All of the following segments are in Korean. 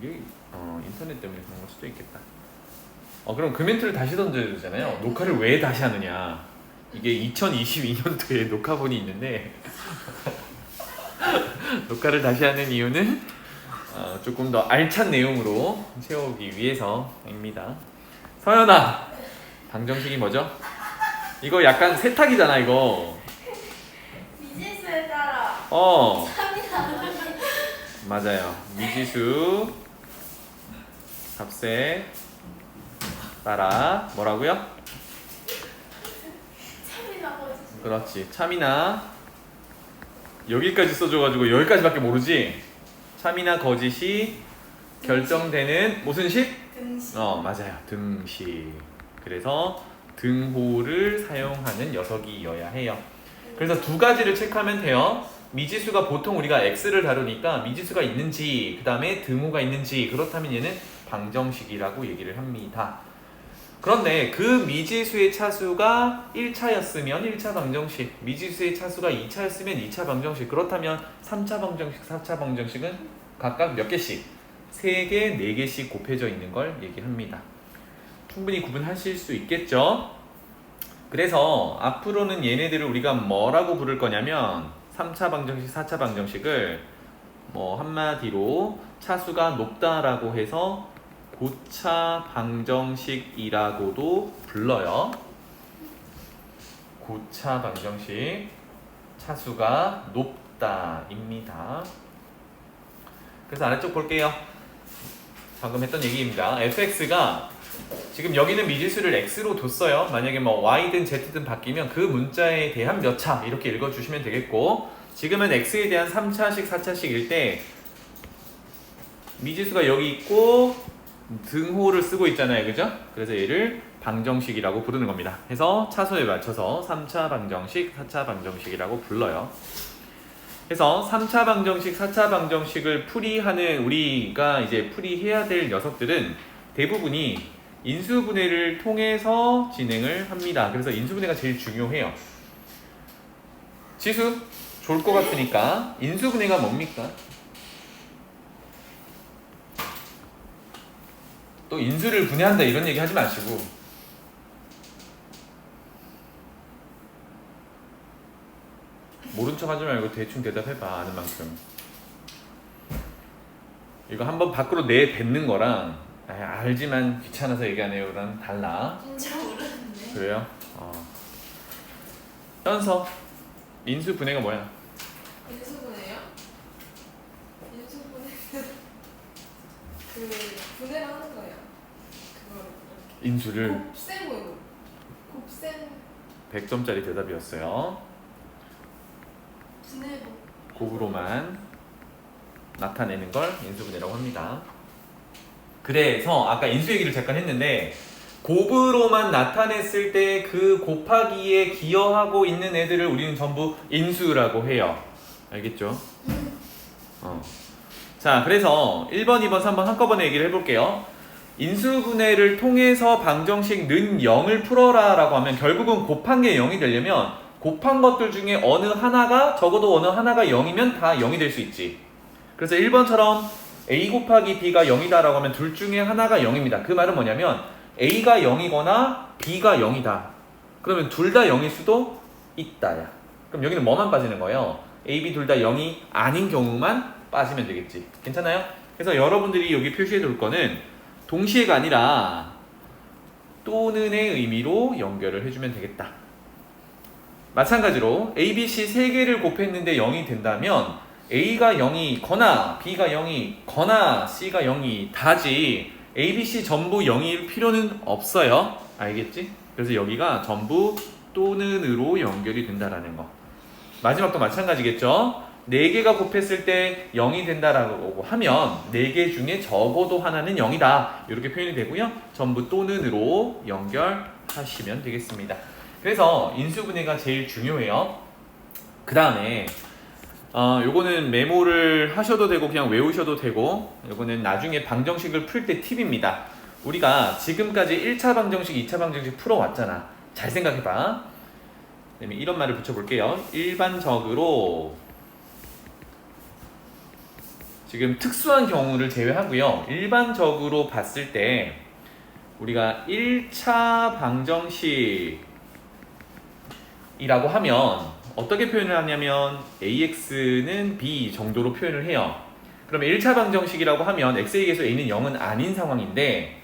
이게 인터넷 때문에 그런 걸 수도 있겠다. 그럼 그 멘트를 다시 던져야 되잖아요. 녹화를 왜 다시 하느냐. 이게 2022년도에 녹화본이 있는데 녹화를 다시 하는 이유는 조금 더 알찬 내용으로 채우기 위해서입니다. 서연아, 방정식이 뭐죠? 이거 약간 세탁이잖아 이거. 미지수에 따라 맞아요. 미지수 값에 따라 뭐라고요? 참이나 거짓. 그렇지. 참이나 여기까지 써줘가지고 여기까지밖에 모르지. 참이나 거짓이 결정되는 무슨 식? 등식. 맞아요. 등식. 그래서 등호를 사용하는 녀석이어야 해요. 그래서 두 가지를 체크하면 돼요. 미지수가 보통 우리가 x를 다루니까 미지수가 있는지 그 다음에 등호가 있는지, 그렇다면 얘는 방정식이라고 얘기를 합니다. 그런데 그 미지수의 차수가 1차였으면 1차 방정식, 미지수의 차수가 2차였으면 2차 방정식, 그렇다면 3차 방정식, 4차 방정식은 각각 몇 개씩? 3개, 4개씩 곱해져 있는 걸 얘기합니다. 충분히 구분하실 수 있겠죠? 그래서 앞으로는 얘네들을 우리가 뭐라고 부를 거냐면 3차 방정식, 4차 방정식을 한마디로 차수가 높다라고 해서 고차 방정식이라고도 불러요. 고차 방정식, 차수가 높다입니다. 그래서 아래쪽 볼게요. 방금 했던 얘기입니다. fx가 지금 여기는 미지수를 x로 뒀어요. 만약에 y든 z든 바뀌면 그 문자에 대한 몇 차 이렇게 읽어주시면 되겠고, 지금은 x에 대한 3차식, 4차식일 때 미지수가 여기 있고 등호를 쓰고 있잖아요. 그죠? 그래서 얘를 방정식이라고 부르는 겁니다. 해서 차수에 맞춰서 3차 방정식, 4차 방정식이라고 불러요. 그래서 3차 방정식, 4차 방정식을 풀이하는 우리가 이제 풀이해야 될 녀석들은 대부분이 인수분해를 통해서 진행을 합니다. 그래서 인수분해가 제일 중요해요. 지수 좋을 것 같으니까 인수분해가 뭡니까? 또 인수를 분해한다 이런 얘기 하지 마시고 모른 척 하지 말고 대충 대답해봐. 아는 만큼. 이거 한번 밖으로 내뱉는 거랑 알지만 귀찮아서 얘기 안 해요 랑 달라. 진짜 모르는데. 그래요? 현서, 인수분해가 뭐야? 인수분해요? 인수분해는 그 분해를 하는 거예요. 그걸 인수를 곱셈으로. 곱셈 100점짜리 대답이었어요. 분해도. 곱으로만 나타내는 걸 인수분해라고 합니다. 그래서 아까 인수 얘기를 잠깐 했는데 곱으로만 나타냈을 때 그 곱하기에 기여하고 있는 애들을 우리는 전부 인수라고 해요. 알겠죠? 자, 그래서 1번, 2번, 3번 한꺼번에 얘기를 해볼게요. 인수분해를 통해서 방정식 는 0을 풀어라 라고 하면 결국은 곱한 게 0이 되려면 곱한 것들 중에 어느 하나가, 적어도 어느 하나가 0이면 다 0이 될 수 있지. 그래서 1번처럼 a 곱하기 b가 0이다 라고 하면 둘 중에 하나가 0입니다. 그 말은 뭐냐면 a가 0이거나 b가 0이다. 그러면 둘 다 0일 수도 있다야. 그럼 여기는 뭐만 빠지는 거예요? a, b 둘 다 0이 아닌 경우만 빠지면 되겠지. 괜찮아요? 그래서 여러분들이 여기 표시해 둘 거는 동시에가 아니라 또는의 의미로 연결을 해주면 되겠다. 마찬가지로 a, b, c 세 개를 곱했는데 0이 된다면 a가 0이거나 b가 0이거나 c가 0이 다지 a, b, c 전부 0일 필요는 없어요. 알겠지? 그래서 여기가 전부 또는으로 연결이 된다라는 거. 마지막도 마찬가지겠죠? 4개가 곱했을 때 0이 된다라고 하면 4개 중에 적어도 하나는 0이다. 이렇게 표현이 되고요. 전부 또는으로 연결하시면 되겠습니다. 그래서 인수분해가 제일 중요해요. 그 다음에 요거는 메모를 하셔도 되고 그냥 외우셔도 되고, 요거는 나중에 방정식을 풀 때 팁입니다. 우리가 지금까지 1차 방정식, 2차 방정식 풀어왔잖아. 잘 생각해봐. 그다음에 이런 말을 붙여볼게요. 일반적으로 지금 특수한 경우를 제외하고요. 일반적으로 봤을 때 우리가 1차 방정식이라고 하면 어떻게 표현을 하냐면 AX는 B 정도로 표현을 해요. 그러면 1차 방정식이라고 하면 X의 개수 A는 0은 아닌 상황인데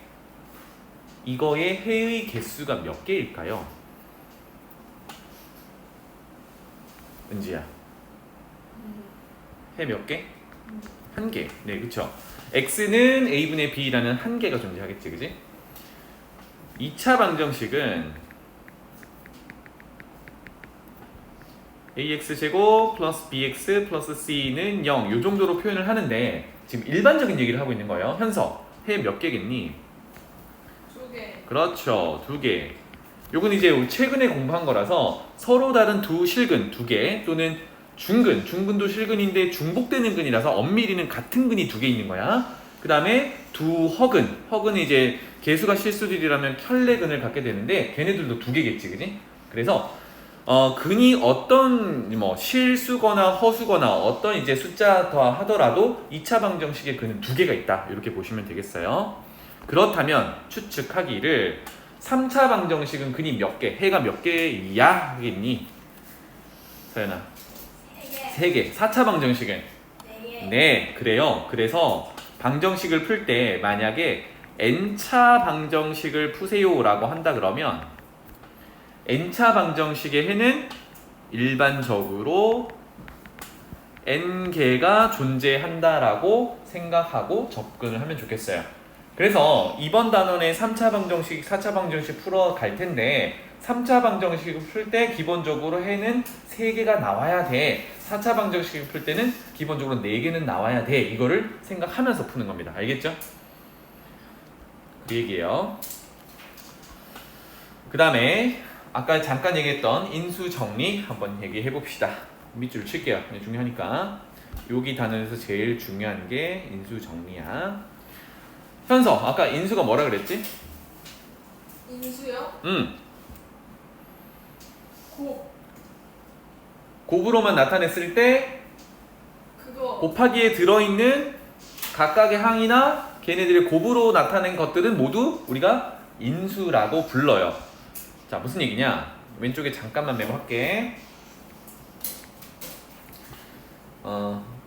이거의 해의 개수가 몇 개일까요? 은지야. 해 몇 개? 한 개. 네, 그쵸. X는 A분의 B라는 한 개가 존재하겠지, 그지? 2차 방정식은 AX제곱 플러스 BX 플러스 C는 0, 요 정도로 표현을 하는데 지금 일반적인 얘기를 하고 있는 거예요. 현서, 해 몇 개겠니? 2개. 그렇죠, 2개. 요건 이제 우리 최근에 공부한 거라서 서로 다른 두 실근, 2개 또는 중근, 중근도 실근인데 중복되는 근이라서 엄밀히는 같은 근이 2개 있는 거야. 그 다음에 두 허근, 허근은 이제 개수가 실수들이라면 켤레근을 갖게 되는데 걔네들도 2개겠지, 그지? 그래서 근이 어떤 뭐 실수거나 허수거나 어떤 이제 숫자 더 하더라도 2차 방정식의 근은 2개가 있다, 이렇게 보시면 되겠어요. 그렇다면 추측하기를 3차 방정식은 근이 몇 개, 해가 몇 개야 하겠니? 서연아. 3개. 4차 방정식은? 4개. 네, 그래요. 그래서 방정식을 풀 때 만약에 n차 방정식을 푸세요라고 한다 그러면 n차 방정식의 해는 일반적으로 n개가 존재한다라고 생각하고 접근을 하면 좋겠어요. 그래서 이번 단원에 3차 방정식, 4차 방정식 풀어 갈 텐데 3차 방정식을 풀 때 기본적으로 해는 3개가 나와야 돼. 4차 방정식을 풀 때는 기본적으로 4개는 나와야 돼. 이거를 생각하면서 푸는 겁니다. 알겠죠? 그 얘기예요. 그 다음에 아까 잠깐 얘기했던 인수 정리 한번 얘기해 봅시다. 밑줄 칠게요. 중요하니까. 여기 단원에서 제일 중요한 게 인수 정리야. 현서, 아까 인수가 뭐라 그랬지? 인수요? 곱으로만 나타냈을 때 그거. 곱하기에 들어있는 각각의 항이나 걔네들의 곱으로 나타낸 것들은 모두 우리가 인수라고 불러요. 자, 무슨 얘기냐? 왼쪽에 잠깐만 메모할게.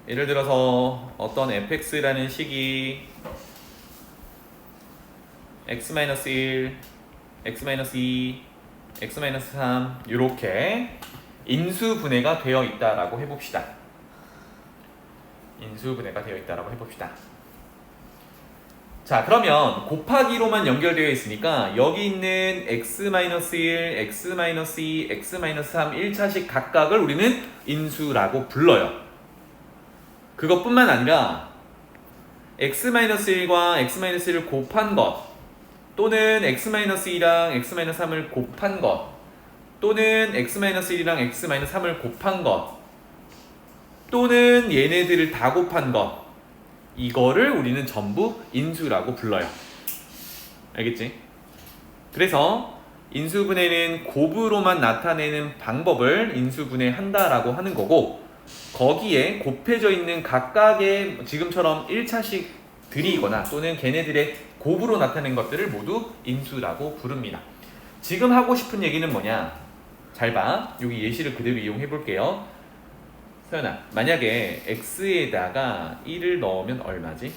예를 들어서 어떤 fx라는 식이 x-1, x-2, x-3 이렇게 인수분해가 되어 있다라고 해봅시다. 인수분해가 되어 있다라고 해봅시다. 자, 그러면 곱하기로만 연결되어 있으니까 여기 있는 x-1, x-2, x-3 1차식 각각을 우리는 인수라고 불러요. 그것뿐만 아니라 x-1과 x-1을 곱한 것 또는 x-2랑 x-3을 곱한 것 또는 x-1이랑 x-3을 곱한 것 또는 얘네들을 다 곱한 것 이거를 우리는 전부 인수라고 불러요. 알겠지? 그래서 인수분해는 곱으로만 나타내는 방법을 인수분해한다라고 하는 거고 거기에 곱해져 있는 각각의 지금처럼 1차식들이거나 또는 걔네들의 곱으로 나타낸 것들을 모두 인수라고 부릅니다. 지금 하고 싶은 얘기는 뭐냐? 잘 봐. 여기 예시를 그대로 이용해 볼게요. 서연아, 만약에 x에다가 1을 넣으면 얼마지?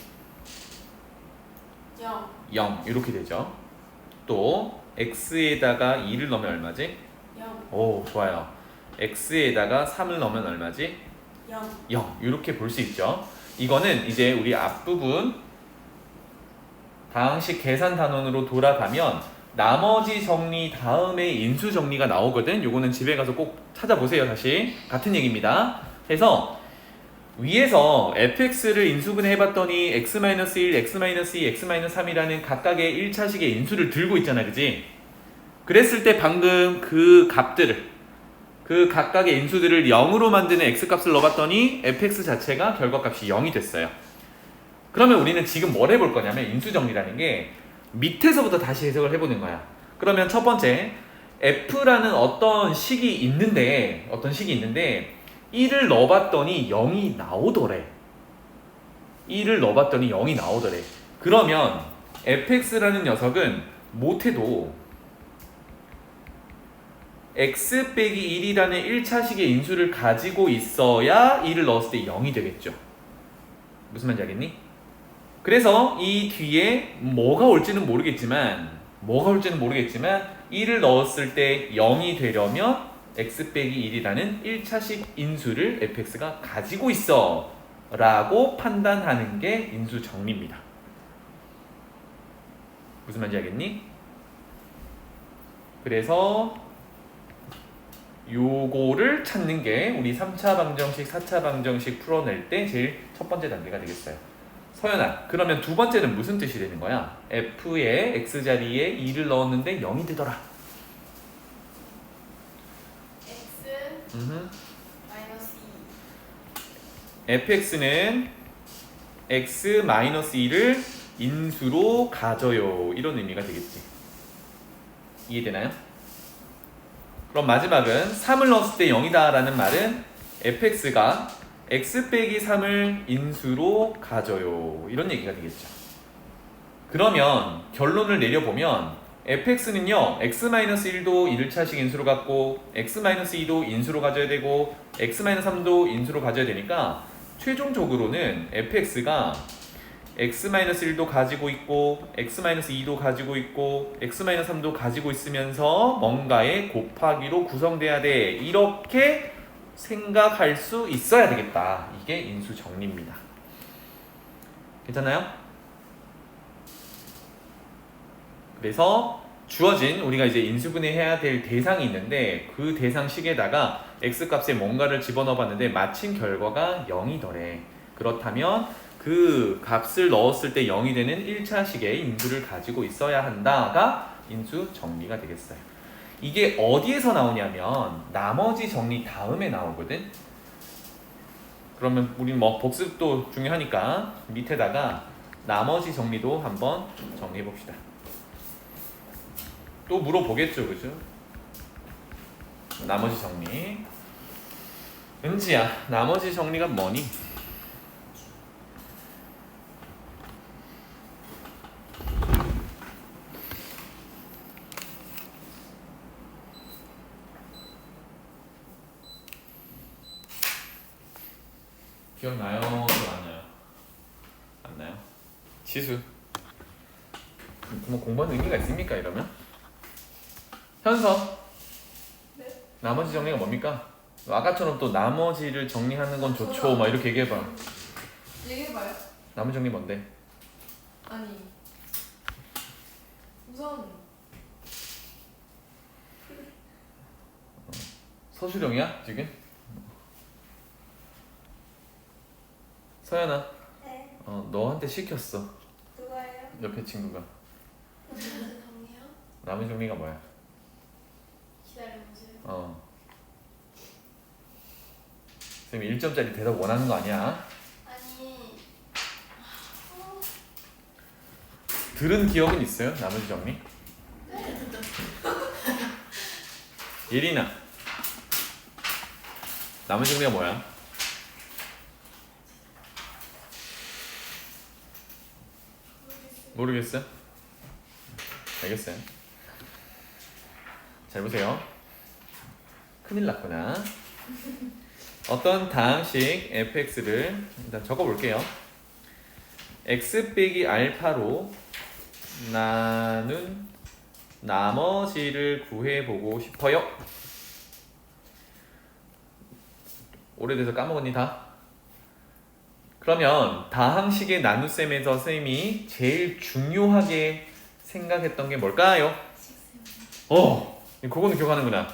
0. 0 이렇게 되죠. 또 x에다가 2를 넣으면 얼마지? 0. 오, 좋아요. x에다가 3을 넣으면 얼마지? 0. 0 이렇게 볼 수 있죠. 이거는 이제 우리 앞부분 다항식 계산 단원으로 돌아가면 나머지 정리 다음에 인수 정리가 나오거든. 요거는 집에 가서 꼭 찾아보세요. 다시 같은 얘기입니다. 그래서 위에서 fx를 인수분해 해봤더니 x-1, x-2, x-3이라는 각각의 1차식의 인수를 들고 있잖아, 그지? 그랬을 때 방금 그 값들을 그 각각의 인수들을 0으로 만드는 x값을 넣어봤더니 fx 자체가 결과값이 0이 됐어요. 그러면 우리는 지금 뭘 해볼 거냐면 인수정리라는 게 밑에서부터 다시 해석을 해보는 거야. 그러면 첫 번째 f라는 어떤 식이 있는데 1을 넣어봤더니 0이 나오더래. 2를 넣어봤더니 0이 나오더래. 그러면 fx라는 녀석은 못해도 x 빼기 1이라는 1차식의 인수를 가지고 있어야 2를 넣었을 때 0이 되겠죠. 무슨 말인지 알겠니? 그래서 이 뒤에 뭐가 올지는 모르겠지만 1을 넣었을 때 0이 되려면 x 빼기 1이라는 1차식 인수를 fx가 가지고 있어 라고 판단하는 게 인수 정리입니다. 무슨 말인지 알겠니? 그래서 요거를 찾는 게 우리 3차 방정식, 4차 방정식 풀어낼 때 제일 첫 번째 단계가 되겠어요. 서연아, 그러면 두 번째는 무슨 뜻이 되는 거야? f에 x자리에 2를 넣었는데 0이 되더라. X 마이너스 2. fx는 x-2를 인수로 가져요. 이런 의미가 되겠지. 이해되나요? 그럼 마지막은 3을 넣었을 때 0이다 라는 말은 fx가 x 빼기 3을 인수로 가져요. 이런 얘기가 되겠죠. 그러면 결론을 내려보면 fx는요 x-1도 1차식 인수로 갖고 x-2도 인수로 가져야 되고 x-3도 인수로 가져야 되니까 최종적으로는 fx가 x-1도 가지고 있고 x-2도 가지고 있고 x-3도 가지고 있으면서 뭔가의 곱하기로 구성돼야 돼. 이렇게 생각할 수 있어야 되겠다. 이게 인수 정리입니다. 괜찮나요? 그래서 주어진 우리가 이제 인수분해해야 될 대상이 있는데 그 대상식에다가 x값에 뭔가를 집어넣어 봤는데 마침 결과가 0이더래. 그렇다면 그 값을 넣었을 때 0이 되는 1차식의 인수를 가지고 있어야 한다가 인수 정리가 되겠어요. 이게 어디에서 나오냐면 나머지 정리 다음에 나오거든. 그러면 우리 뭐 복습도 중요하니까 밑에다가 나머지 정리도 한번 정리해 봅시다. 또 물어보겠죠, 그죠? 나머지 정리. 은지야, 나머지 정리가 뭐니? 기억나요? 안 나요? 안 나요? 지수. 뭐 공부하는 의미가 있습니까 이러면? 현서. 네? 나머지 정리가 뭡니까? 아까처럼 또 나머지를 정리하는 건 좋죠. 막 이렇게 얘기해봐. 얘기해봐요. 나머지 정리 뭔데? 아니 우선 서술형이야 지금? 서연아, 네. 너한테 시켰어. 누가요? 옆에 친구가. 무슨 정리요? 나머지 정리가 뭐야? 기다려보세요. 선생님 1점짜리 대답 원하는 거 아니야? 아니. 들은 기억은 있어요? 나머지 정리? 예린아, 나머지 정리가 뭐야? 모르겠어요? 알겠어요. 잘 보세요. 큰일 났구나. 어떤 다항식 fx를 일단 적어볼게요. x 빼기 알파로 나눈 나머지를 구해보고 싶어요. 오래돼서 까먹었니 다? 그러면 다항식의 나눗셈에서 선생님이 제일 중요하게 생각했던 게 뭘까요? 그거는 기억하는구나.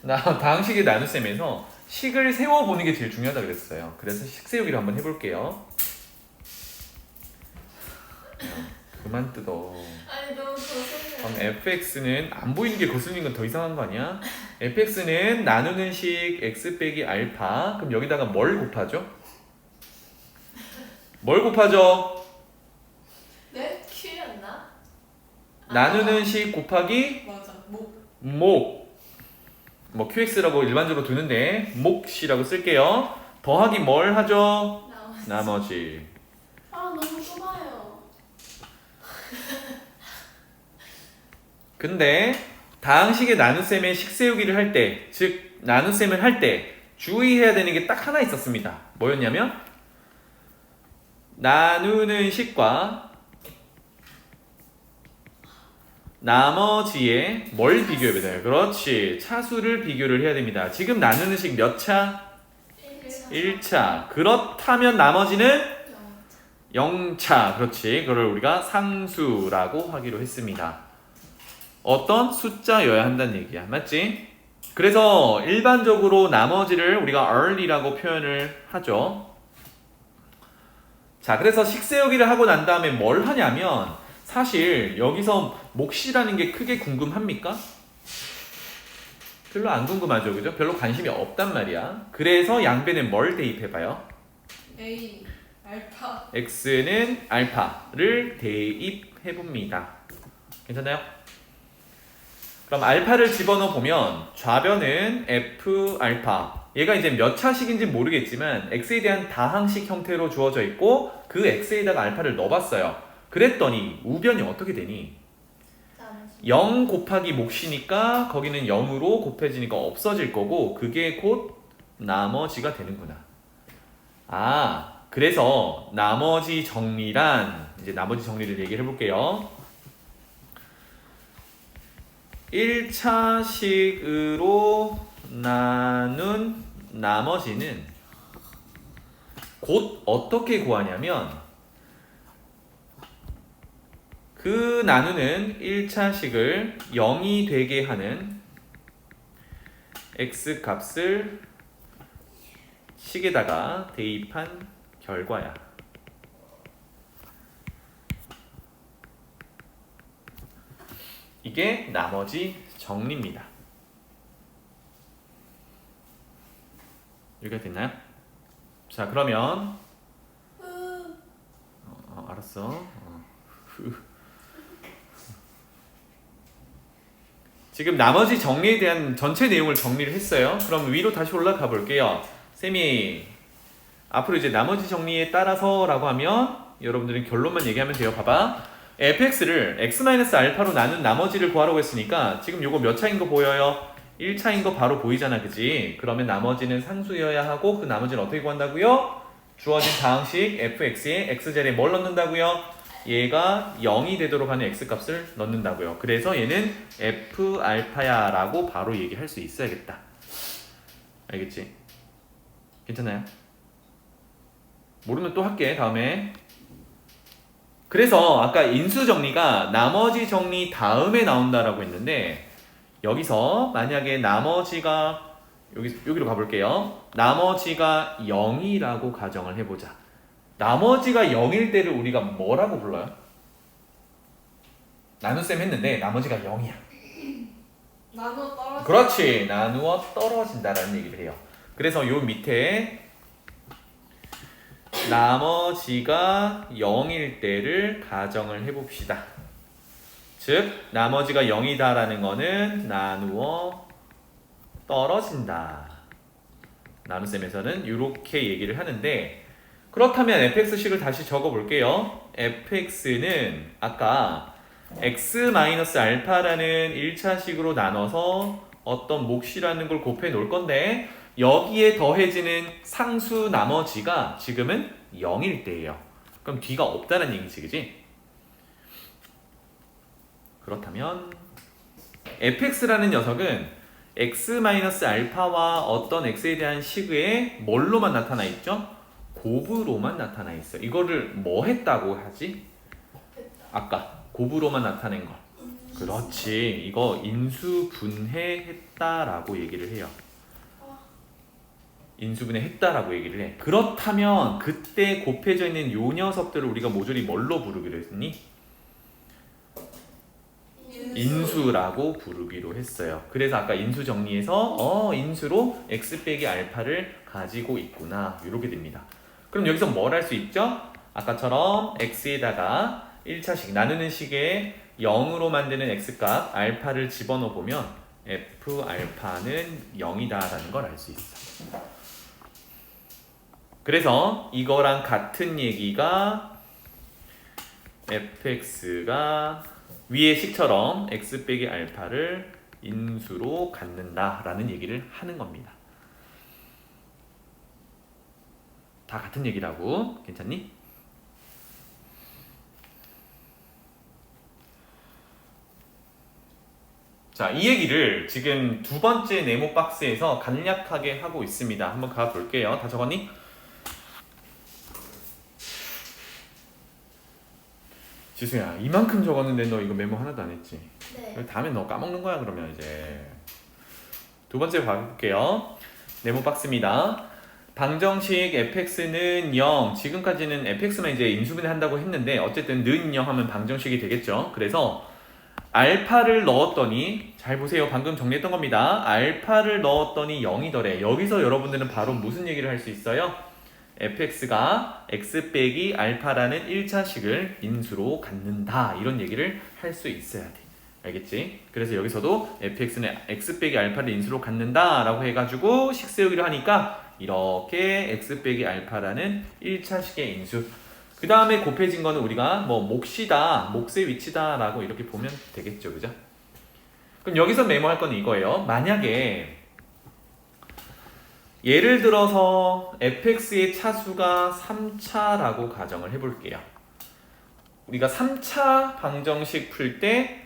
다항식의 나눗셈에서 식을 세워보는 게 제일 중요하다 그랬어요. 그래서 식 세우기를 한번 해볼게요. 그만 뜯어. 아니 너무 거슬려. 그럼 fx는 안 보이는 게 거슬리는 건 더 이상한 거 아니야? fx는 나누는 식 x 빼기 알파. 그럼 여기다가 뭘 곱하죠? 뭘 곱하죠? 네? Q였나? 나누는 식 곱하기 맞아 목 목. 뭐 qx라고 일반적으로 두는데 몫이라고 쓸게요. 더하기 뭘 하죠? 나머지. 나머지. 너무 좁아요. 근데 다항식의 나눗셈의 식 세우기를 할 때, 즉 나눗셈을 할 때 주의해야 되는 게 딱 하나 있었습니다. 뭐였냐면 나누는 식과 나머지의 뭘 비교해야 돼요? 그렇지. 차수를 비교를 해야 됩니다. 지금 나누는 식 몇 차? 1차. 그렇다면 나머지는 0차. 그렇지. 그걸 우리가 상수라고 하기로 했습니다. 어떤 숫자여야 한다는 얘기야. 맞지? 그래서 일반적으로 나머지를 우리가 early라고 표현을 하죠. 자, 그래서 식 세우기를 하고 난 다음에 뭘 하냐면 사실 여기서 몫이라는 게 크게 궁금합니까? 별로 안 궁금하죠, 그죠? 별로 관심이 없단 말이야. 그래서 양변에 뭘 대입해봐요? A 알파 x는 알파를 대입해봅니다. 괜찮나요? 그럼 알파를 집어넣어 보면 좌변은 f 알파. 얘가 이제 몇 차식인지 모르겠지만 x에 대한 다항식 형태로 주어져 있고 그 x에다가 알파를 넣어봤어요. 그랬더니 우변이 어떻게 되니? 0 곱하기 몫이니까 거기는 0으로 곱해지니까 없어질 거고 그게 곧 나머지가 되는구나. 아, 그래서 나머지 정리란 이제 나머지 정리를 얘기를 해볼게요. 1차식으로 나눈 나머지는 곧 어떻게 구하냐면 그 나누는 1차식을 0이 되게 하는 x 값을 식에다가 대입한 결과야. 이게 나머지 정리입니다. 여기가 됐나요? 자, 그러면 알았어. 지금 나머지 정리에 대한 전체 내용을 정리를 했어요. 그럼 위로 다시 올라가 볼게요. 쌤이 앞으로 이제 나머지 정리에 따라서 라고 하면 여러분들은 결론만 얘기하면 돼요. 봐봐. fx를 x-알파로 나눈 나머지를 구하라고 했으니까 지금 요거 몇 차인 거 보여요? 1차인 거 바로 보이잖아, 그지? 그러면 나머지는 상수여야 하고 그 나머지는 어떻게 구한다고요? 주어진 다항식 fx에 x자리에 뭘 넣는다고요? 얘가 0이 되도록 하는 x값을 넣는다고요. 그래서 얘는 f알파야 라고 바로 얘기할 수 있어야겠다. 알겠지? 괜찮나요? 모르면 또 할게, 다음에. 그래서 아까 인수 정리가 나머지 정리 다음에 나온다라고 했는데 여기서 만약에 나머지가 여기로 가볼게요. 나머지가 0이라고 가정을 해보자. 나머지가 0일 때를 우리가 뭐라고 불러요? 나눗셈 했는데 나머지가 0이야. 나누어 떨어져. 그렇지. 나누어 떨어진다라는 얘기를 해요. 그래서 요 밑에 나머지가 0일 때를 가정을 해봅시다. 즉 나머지가 0이다라는 거는 나누어 떨어진다. 나눗셈에서는 이렇게 얘기를 하는데 그렇다면 fx식을 다시 적어볼게요. fx는 아까 x-알파라는 1차식으로 나눠서 어떤 몫이라는 걸 곱해 놓을 건데 여기에 더해지는 상수 나머지가 지금은 0일 때예요. 그럼 뒤가 없다는 얘기지, 그지? 그렇다면 fx라는 녀석은 x-알파와 어떤 x에 대한 식의 뭘로만 나타나 있죠? 곱으로만 나타나 있어. 이거를 뭐 했다고 하지? 아까 곱으로만 나타낸 거. 그렇지. 이거 인수분해했다라고 얘기를 해요. 인수분해했다라고 얘기를 해. 그렇다면 그때 곱해져 있는 요 녀석들을 우리가 모조리 뭘로 부르기로 했니? 인수라고 부르기로 했어요. 그래서 아까 인수 정리에서 인수로 x 빼기 알파를 가지고 있구나. 이렇게 됩니다. 그럼 여기서 뭘 할 수 있죠? 아까처럼 x에다가 1차식 나누는 식에 0으로 만드는 x값 알파를 집어넣어 보면 f 알파는 0이다라는 걸 알 수 있어. 그래서 이거랑 같은 얘기가 fx가 위의 식처럼 x 빼기 알파를 인수로 갖는다라는 얘기를 하는 겁니다. 다 같은 얘기라고. 괜찮니? 자, 이 얘기를 지금 두 번째 네모 박스에서 간략하게 하고 있습니다. 한번 가볼게요. 다 적었니? 지수야, 이만큼 적었는데 너 이거 메모 하나도 안 했지? 네. 다음에 너 까먹는 거야 그러면 이제. 두 번째 가볼게요. 네모 박스입니다. 방정식 fx는 0. 지금까지는 fx만 이제 인수분해 한다고 했는데 어쨌든 는 0 하면 방정식이 되겠죠. 그래서 알파를 넣었더니 잘 보세요. 방금 정리했던 겁니다. 알파를 넣었더니 0이더래. 여기서 여러분들은 바로 무슨 얘기를 할 수 있어요? fx가 x 빼기 알파라는 1차식을 인수로 갖는다. 이런 얘기를 할 수 있어야 돼. 알겠지? 그래서 여기서도 fx는 x 빼기 알파를 인수로 갖는다 라고 해가지고 식 세우기를 하니까 이렇게 x 빼기 알파라는 1차식의 인수, 그 다음에 곱해진 거는 우리가 뭐 몫이다, 몫의 위치다 라고 이렇게 보면 되겠죠. 그죠? 그럼 여기서 메모할 건 이거예요. 만약에 예를 들어서 fx의 차수가 3차라고 가정을 해볼게요. 우리가 3차 방정식 풀 때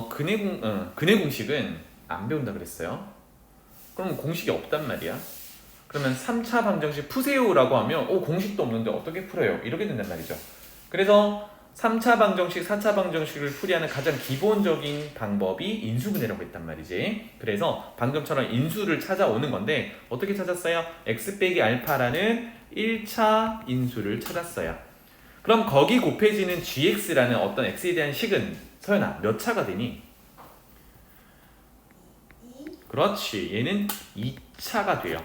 근해 공식은 안 배운다 그랬어요. 그럼 공식이 없단 말이야. 그러면 3차 방정식 푸세요라고 하면 공식도 없는데 어떻게 풀어요? 이렇게 된단 말이죠. 그래서 3차 방정식, 4차 방정식을 풀이하는 가장 기본적인 방법이 인수분해라고 했단 말이지. 그래서 방금처럼 인수를 찾아오는 건데 어떻게 찾았어요? x 빼기 알파라는 1차 인수를 찾았어요. 그럼 거기 곱해지는 gx라는 어떤 x에 대한 식은 서연아 몇 차가 되니? 2. 그렇지, 얘는 2차가 돼요.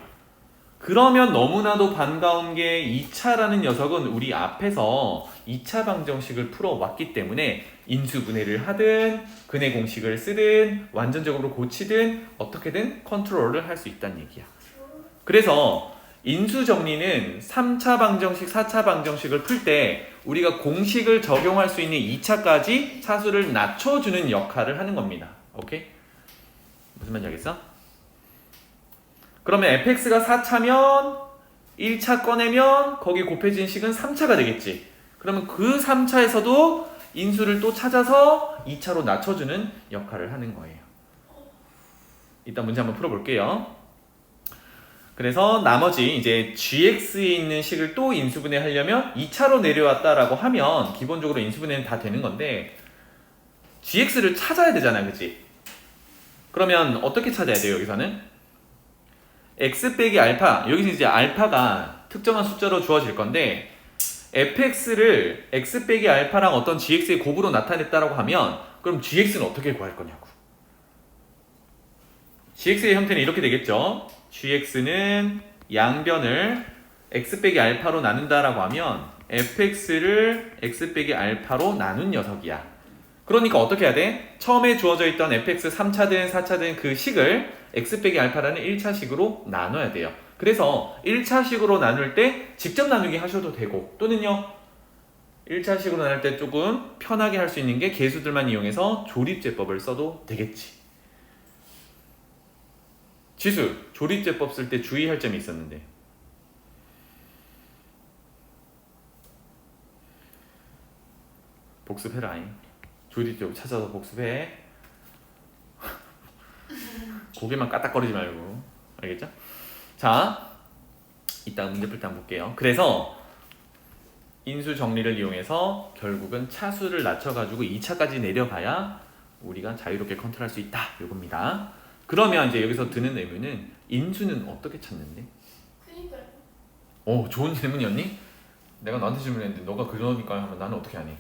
그러면 너무나도 반가운 게 2차라는 녀석은 우리 앞에서 2차 방정식을 풀어왔기 때문에 인수분해를 하든 근해 공식을 쓰든 완전적으로 고치든 어떻게든 컨트롤을 할 수 있다는 얘기야. 그래서 인수 정리는 3차 방정식, 4차 방정식을 풀 때 우리가 공식을 적용할 수 있는 2차까지 차수를 낮춰주는 역할을 하는 겁니다. 오케이? 무슨 말인지 알겠어? 그러면 fx가 4차면 1차 꺼내면 거기 곱해진 식은 3차가 되겠지. 그러면 그 3차에서도 인수를 또 찾아서 2차로 낮춰주는 역할을 하는 거예요. 이따 문제 한번 풀어볼게요. 그래서 나머지 이제 gx에 있는 식을 또 인수분해 하려면 2차로 내려왔다라고 하면 기본적으로 인수분해는 다 되는 건데 gx를 찾아야 되잖아, 그치? 그러면 어떻게 찾아야 돼요, 여기서는? x 빼기 알파, 여기서 이제 알파가 특정한 숫자로 주어질 건데 fx를 x 빼기 알파랑 어떤 gx의 곱으로 나타냈다라고 하면 그럼 gx는 어떻게 구할 거냐고. gx의 형태는 이렇게 되겠죠. gx는 양변을 x 빼기 알파로 나눈다라고 하면 fx를 x 빼기 알파로 나눈 녀석이야. 그러니까 어떻게 해야 돼? 처음에 주어져 있던 fx 3차든 4차든 그 식을 x 빼기 알파라는 1차식으로 나눠야 돼요. 그래서 1차식으로 나눌 때 직접 나누기 하셔도 되고 또는요 1차식으로 나눌 때 조금 편하게 할 수 있는 게 계수들만 이용해서 조립제법을 써도 되겠지. 지수, 조립제법 쓸 때 주의할 점이 있었는데 복습해라잉. 조립제법 찾아서 복습해. 고개만 까딱거리지 말고. 알겠죠? 자, 이따 문제 풀 때 한번 볼게요. 그래서 인수 정리를 이용해서 결국은 차수를 낮춰가지고 2차까지 내려가야 우리가 자유롭게 컨트롤할 수 있다. 이겁니다. 그러면 이제 여기서 드는 의문은 인수는 어떻게 찾는데? 그니까요. 좋은 질문이었니? 내가 너한테 질문했는데 너가 그러니까 하면 나는 어떻게 하니?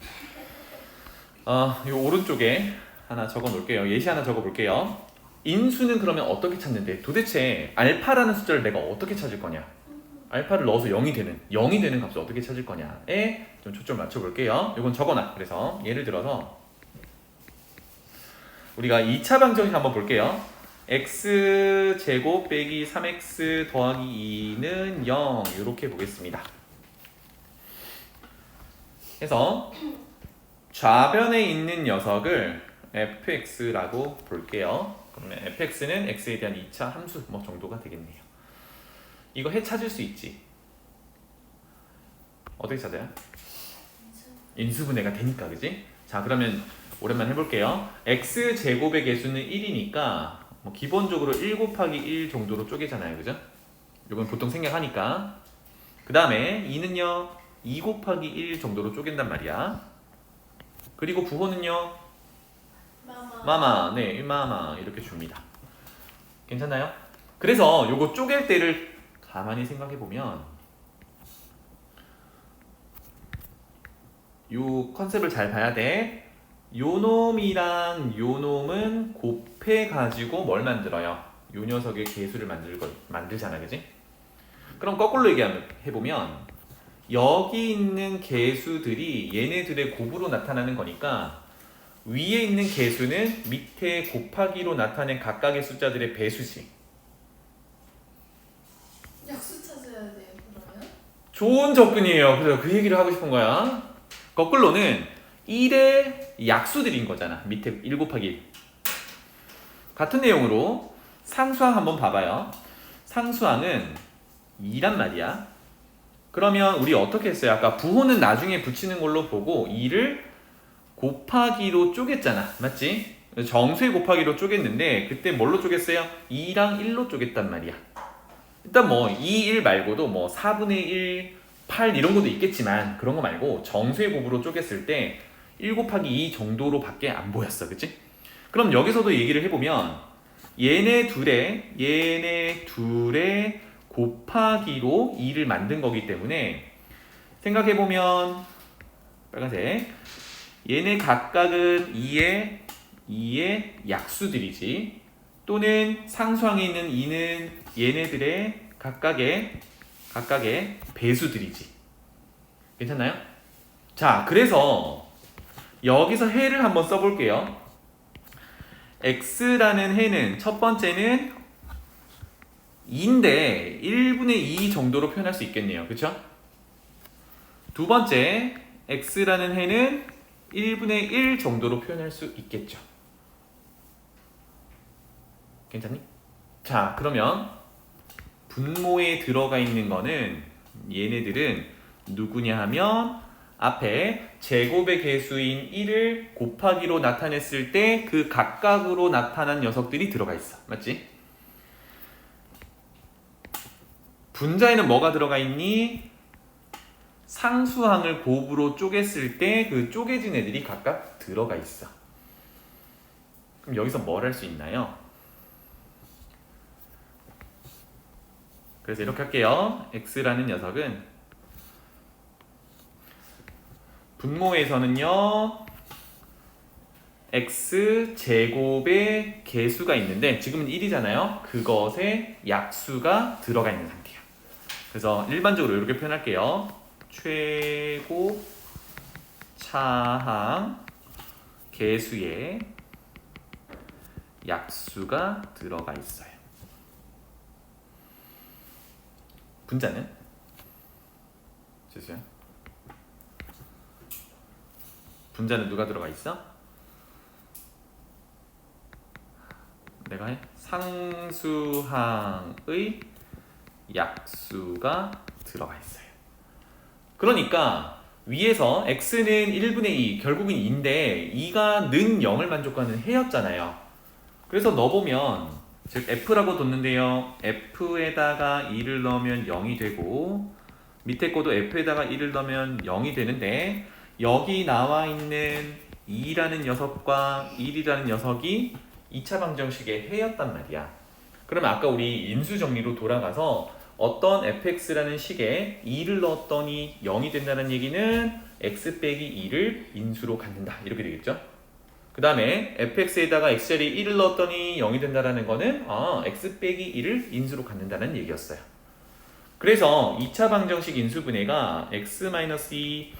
이 오른쪽에 하나 적어 놓을게요. 예시 하나 적어 볼게요. 인수는 그러면 어떻게 찾는데? 도대체 알파라는 숫자를 내가 어떻게 찾을 거냐? 알파를 넣어서 0이 되는 값을 어떻게 찾을 거냐에 좀 초점을 맞춰 볼게요. 이건 적어놔. 그래서 예를 들어서 우리가 2차 방정식 한번 볼게요. x제곱 빼기 3x 더하기 2는 0 이렇게 보겠습니다. 해서 좌변에 있는 녀석을 fx라고 볼게요. 그러면 fx는 x에 대한 2차 함수 뭐 정도가 되겠네요. 이거 해 찾을 수 있지. 어떻게 찾아요? 인수분해가 되니까, 그지? 자, 그러면 오랜만에 해볼게요. x제곱의 개수는 1이니까 뭐 기본적으로 1 곱하기 1 정도로 쪼개잖아요, 그죠? 이건 보통 생략하니까. 그 다음에 2는요 2 곱하기 1 정도로 쪼갠단 말이야. 그리고 부호는요 마마, 네, 마마 이렇게 줍니다. 괜찮나요? 그래서 요거 쪼갤 때를 가만히 생각해 보면 요 컨셉을 잘 봐야 돼. 요 놈이랑 요 놈은 곱해 가지고 뭘 만들어요? 요 녀석의 개수를 만들잖아, 그지? 그럼 거꾸로 해보면 여기 있는 개수들이 얘네들의 곱으로 나타나는 거니까 위에 있는 개수는 밑에 곱하기로 나타낸 각각의 숫자들의 배수지. 약수 찾아야 돼요 그러면? 좋은 접근이에요. 그래서 그 얘기를 하고 싶은 거야. 거꾸로는 1의 약수들인 거잖아. 밑에 1 곱하기 1. 같은 내용으로 상수항 한번 봐봐요. 상수항은 2란 말이야. 그러면 우리 어떻게 했어요? 아까 부호는 나중에 붙이는 걸로 보고 2를 곱하기로 쪼갰잖아. 맞지? 정수의 곱하기로 쪼갰는데 그때 뭘로 쪼갰어요? 2랑 1로 쪼갰단 말이야. 일단 뭐 2, 1 말고도 뭐 4분의 1, 8 이런 것도 있겠지만 그런 거 말고 정수의 곱으로 쪼갰을 때 1 곱하기 2 정도로 밖에 안 보였어. 그치? 그럼 여기서도 얘기를 해보면 얘네 둘의 곱하기로 2를 만든 거기 때문에 생각해보면 빨간색 얘네 각각은 2의 약수들이지 또는 상수항에 있는 2는 얘네들의 각각의 배수들이지. 괜찮나요? 자, 그래서 여기서 해를 한번 써볼게요. x라는 해는 첫 번째는 2인데 1분의 2 정도로 표현할 수 있겠네요. 그쵸? 두 번째 x라는 해는 1분의 1 정도로 표현할 수 있겠죠. 괜찮니? 자, 그러면 분모에 들어가 있는 거는 얘네들은 누구냐 하면 앞에 제곱의 개수인 1을 곱하기로 나타냈을 때 그 각각으로 나타난 녀석들이 들어가 있어. 맞지? 분자에는 뭐가 들어가 있니? 상수항을 곱으로 쪼갰을 때 그 쪼개진 애들이 각각 들어가 있어. 그럼 여기서 뭘 할 수 있나요? 그래서 이렇게 할게요. x라는 녀석은 분모에서는요 x제곱의 개수가 있는데 지금은 1이잖아요. 그것에 약수가 들어가 있는 상태야. 그래서 일반적으로 이렇게 표현할게요. 최고 차항 개수에 약수가 들어가 있어요. 분자는? 주세요. 분자는 누가 들어가 있어? 내가 해? 상수항의 약수가 들어가 있어요. 그러니까 위에서 x는 1분의 2, 결국은 2인데 2가 는 0을 만족하는 해였잖아요. 그래서 넣어보면 즉 f라고 뒀는데요. f에다가 2를 넣으면 0이 되고 밑에 거도 f에다가 1을 넣으면 0이 되는데 여기 나와 있는 2라는 녀석과 1이라는 녀석이 2차 방정식의 해였단 말이야. 그러면 아까 우리 인수 정리로 돌아가서 어떤 fx라는 식에 2를 넣었더니 0이 된다는 얘기는 x 빼기 2를 인수로 갖는다. 이렇게 되겠죠? 그 다음에 fx에다가 x자리에 1을 넣었더니 0이 된다는 거는 x 빼기 1을 인수로 갖는다는 얘기였어요. 그래서 2차 방정식 인수분해가 x-2,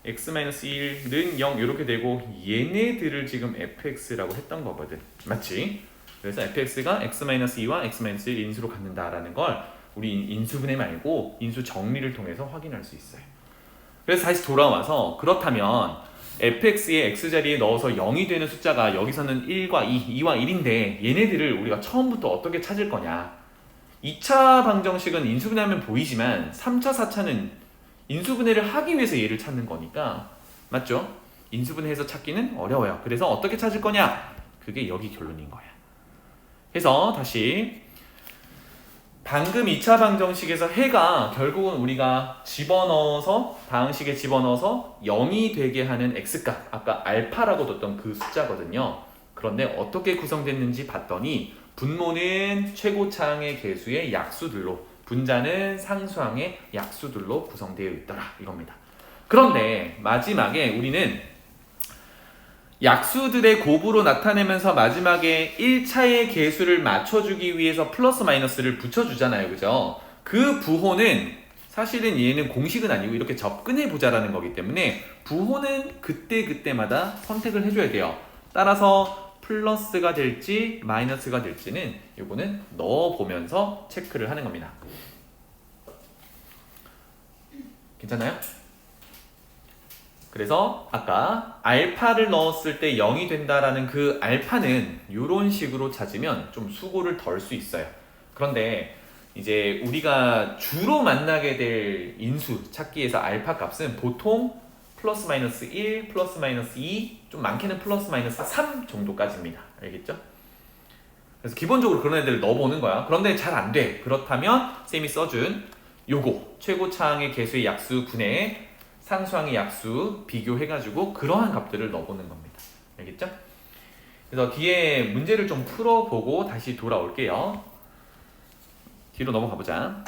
x-1는 0 이렇게 되고 얘네들을 지금 fx라고 했던 거거든. 맞지? 그래서 fx가 x-2와 x-1 인수로 갖는다라는 걸 우리 인수분해 말고 인수 정리를 통해서 확인할 수 있어요. 그래서 다시 돌아와서 그렇다면 fx의 x자리에 넣어서 0이 되는 숫자가 여기서는 1과 2, 2와 1인데 얘네들을 우리가 처음부터 어떻게 찾을 거냐. 2차 방정식은 인수분해하면 보이지만 3차, 4차는 인수분해를 하기 위해서 얘를 찾는 거니까 맞죠? 인수분해해서 찾기는 어려워요. 그래서 어떻게 찾을 거냐? 그게 여기 결론인 거야. 그래서 다시 방금 2차 방정식에서 해가 결국은 우리가 집어넣어서 방식에 집어넣어서 0이 되게 하는 x값, 아까 알파라고 뒀던 그 숫자거든요. 그런데 어떻게 구성됐는지 봤더니 분모는 최고차항의 개수의 약수들로, 분자는 상수항의 약수들로 구성되어 있더라 이겁니다. 그런데 마지막에 우리는 약수들의 곱으로 나타내면서 마지막에 1차의 개수를 맞춰주기 위해서 플러스 마이너스를 붙여주잖아요. 그죠? 그 부호는 사실은 얘는 공식은 아니고 이렇게 접근해 보자라는 거기 때문에 부호는 그때그때마다 선택을 해줘야 돼요. 따라서 플러스가 될지 마이너스가 될지는 이거는 넣어보면서 체크를 하는 겁니다. 괜찮아요? 그래서 아까 알파를 넣었을 때 0이 된다라는 그 알파는 이런 식으로 찾으면 좀 수고를 덜 수 있어요. 그런데 이제 우리가 주로 만나게 될 인수 찾기에서 알파 값은 보통 플러스 마이너스 1, 플러스 마이너스 2, 좀 많게는 플러스 마이너스 3 정도까지입니다. 알겠죠? 그래서 기본적으로 그런 애들을 넣어보는 거야. 그런데 잘 안 돼. 그렇다면 쌤이 써준 요거 최고차항의 개수의 약수 분해 상수항의 약수 비교해가지고 그러한 값들을 넣어보는 겁니다. 알겠죠? 그래서 뒤에 문제를 좀 풀어보고 다시 돌아올게요. 뒤로 넘어가 보자.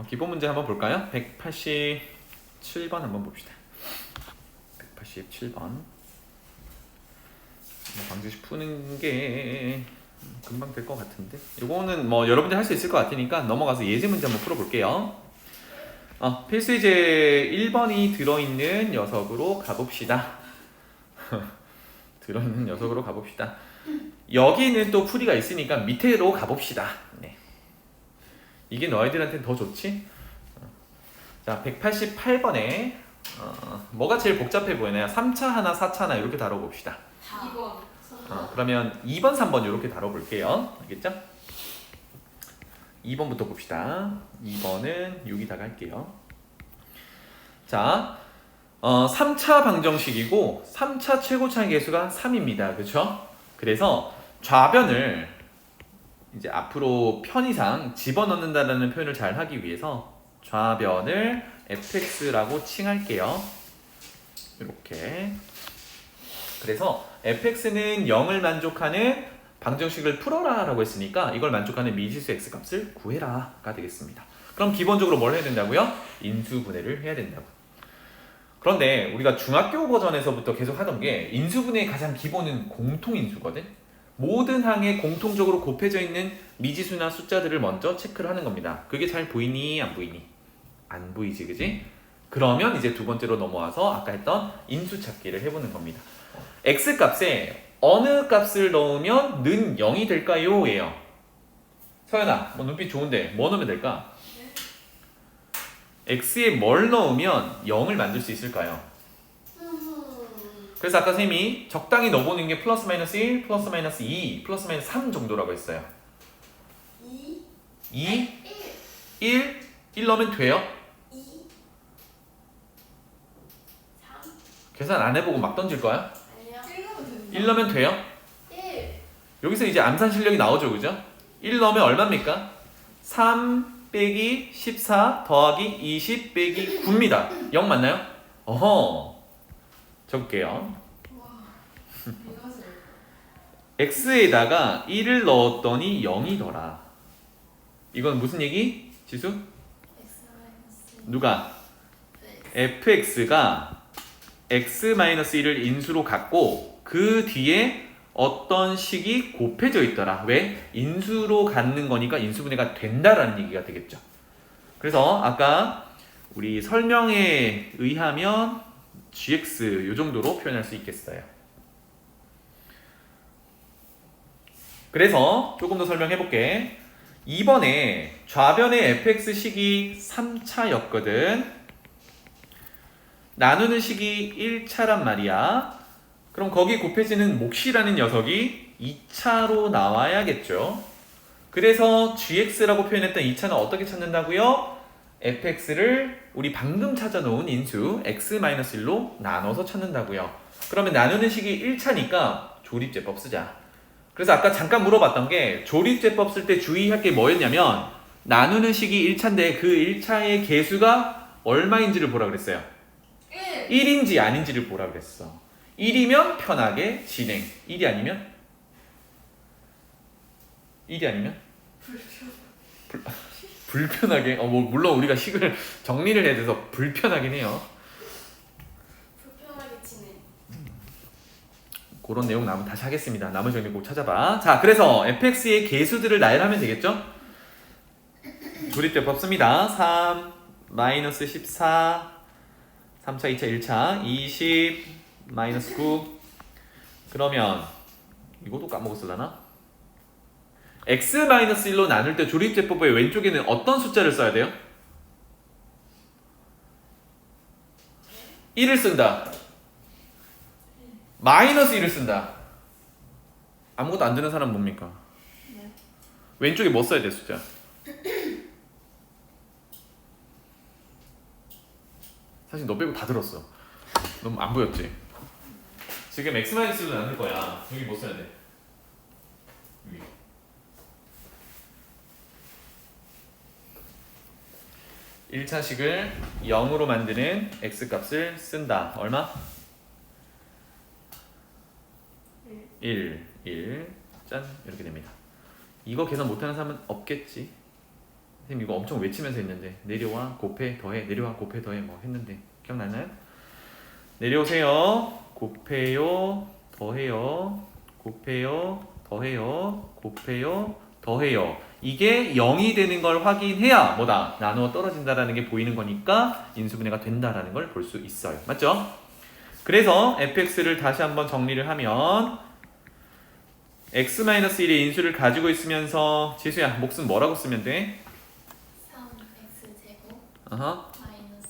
기본 문제 한번 볼까요? 187번 한번 봅시다. 187번. 방정식 푸는 게 금방 될 것 같은데. 이거는 뭐 여러분들 할 수 있을 것 같으니까 넘어가서 예제 문제 한번 풀어볼게요. 필수이제 1번이 들어있는 녀석으로 가봅시다. 들어있는 녀석으로 가봅시다. 여기는 또 풀이가 있으니까 밑으로 가봅시다. 네. 이게 너희들한테는 더 좋지? 자, 188번에 뭐가 제일 복잡해 보이나요? 3차 하나, 4차 하나 이렇게 다뤄봅시다. 2번. 그러면 2번, 3번 이렇게 다뤄볼게요. 알겠죠? 2번부터 봅시다. 2번은 여기다가 할게요. 자, 3차 방정식이고 3차 최고차의 개수가 3입니다. 그렇죠? 그래서 좌변을 이제 앞으로 편의상 집어넣는다는 표현을 잘 하기 위해서 좌변을 fx라고 칭할게요. 이렇게. 그래서 fx는 0을 만족하는 방정식을 풀어라 라고 했으니까 이걸 만족하는 미지수 x값을 구해라 가 되겠습니다. 그럼 기본적으로 뭘 해야 된다고요? 인수분해를 해야 된다고. 그런데 우리가 중학교 버전에서부터 계속 하던 게 인수분해의 가장 기본은 공통인수거든. 모든 항에 공통적으로 곱해져 있는 미지수나 숫자들을 먼저 체크를 하는 겁니다. 그게 잘 보이니 안 보이니? 안 보이지, 그지? 그러면 이제 두 번째로 넘어와서 아까 했던 인수 찾기를 해보는 겁니다. x값에 어느 값을 넣으면 는 0이 될까요? 예요. 서연아, 뭐 눈빛 좋은데 뭐 넣으면 될까? x에 뭘 넣으면 0을 만들 수 있을까요? 그래서 아까 쌤이 적당히 넣어보는 게 플러스 마이너스 1, 플러스 마이너스 2, 플러스 마이너스 3 정도라고 했어요. 2, 1 넣으면 돼요? 2, 3, 계산 안 해보고 막 던질 거야? 아니요. 1 넣으면 된다. 1 넣으면 돼요? 1, 여기서 이제 암산 실력이 나오죠, 그죠? 1 넣으면 얼마입니까? 3 빼기 14 더하기 20 빼기 9입니다. 0 맞나요? 어허. 적을게요. 와. 이것을. x에다가 1을 넣었더니 0이더라. 이건 무슨 얘기? 지수? x 마이너스 누가? 네. fx가 x-1을 인수로 갖고 그 뒤에 어떤 식이 곱해져 있더라. 왜? 인수로 갖는 거니까 인수분해가 된다라는 얘기가 되겠죠. 그래서 아까 우리 설명에 의하면 gx 요 정도로 표현할 수 있겠어요. 그래서 조금 더 설명해 볼게. 이번에 좌변의 fx식이 3차였거든. 나누는 식이 1차란 말이야. 그럼 거기 곱해지는 몫이라는 녀석이 2차로 나와야겠죠. 그래서 gx라고 표현했던 2차는 어떻게 찾는다고요? fx를 우리 방금 찾아놓은 인수 x-1로 나눠서 찾는다고요. 그러면 나누는 식이 1차니까 조립제법 쓰자. 그래서 아까 잠깐 물어봤던 게 조립제법 쓸 때 주의할 게 뭐였냐면 나누는 식이 1차인데 그 1차의 개수가 얼마인지를 보라 그랬어요. 1. 1인지 아닌지를 보라 그랬어. 1이면 편하게 진행. 1이 아니면? 1이 아니면? 불편하게. 뭐 물론 우리가 식을 정리를 해야 돼서 불편하긴 해요. 불편하게 치네. 그런 내용 나면 다시 하겠습니다. 나머지 정리 꼭 찾아봐. 자, 그래서 fx의 개수들을 나열하면 되겠죠? 조립제법 씁니다. 3, 마이너스 14, 3차, 2차, 1차, 20, 마이너스 9. 그러면 이것도 까먹었을라나? x-1로 나눌 때 조립제법의 왼쪽에는 어떤 숫자를 써야 돼요? 1을 쓴다. 마이너스 1을 쓴다. 아무것도 안 드는 사람 뭡니까? 네. 왼쪽에 뭐 써야 돼 숫자? 사실 너 빼고 다 들었어. 너무 안 보였지? 지금 x-1로 나눌 거야. 여기 뭐 써야 돼? 여기. 일차식을 0으로 만드는 x값을 쓴다. 얼마? 1, 1, 짠 이렇게 됩니다. 이거 계산 못하는 사람은 없겠지. 선생님 이거 엄청 외치면서 했는데 내려와 곱해 더해 내려와 곱해 더해 뭐 했는데 기억나나요? 내려오세요. 곱해요 더해요 곱해요 더해요 곱해요 더해요. 이게 0이 되는 걸 확인해야 뭐다? 나누어 떨어진다라는 게 보이는 거니까 인수분해가 된다라는 걸 볼 수 있어요. 맞죠? 그래서 fx를 다시 한번 정리를 하면 x-1의 인수를 가지고 있으면서 지수야 몫은 뭐라고 쓰면 돼? 3x 제곱 어허 마이너스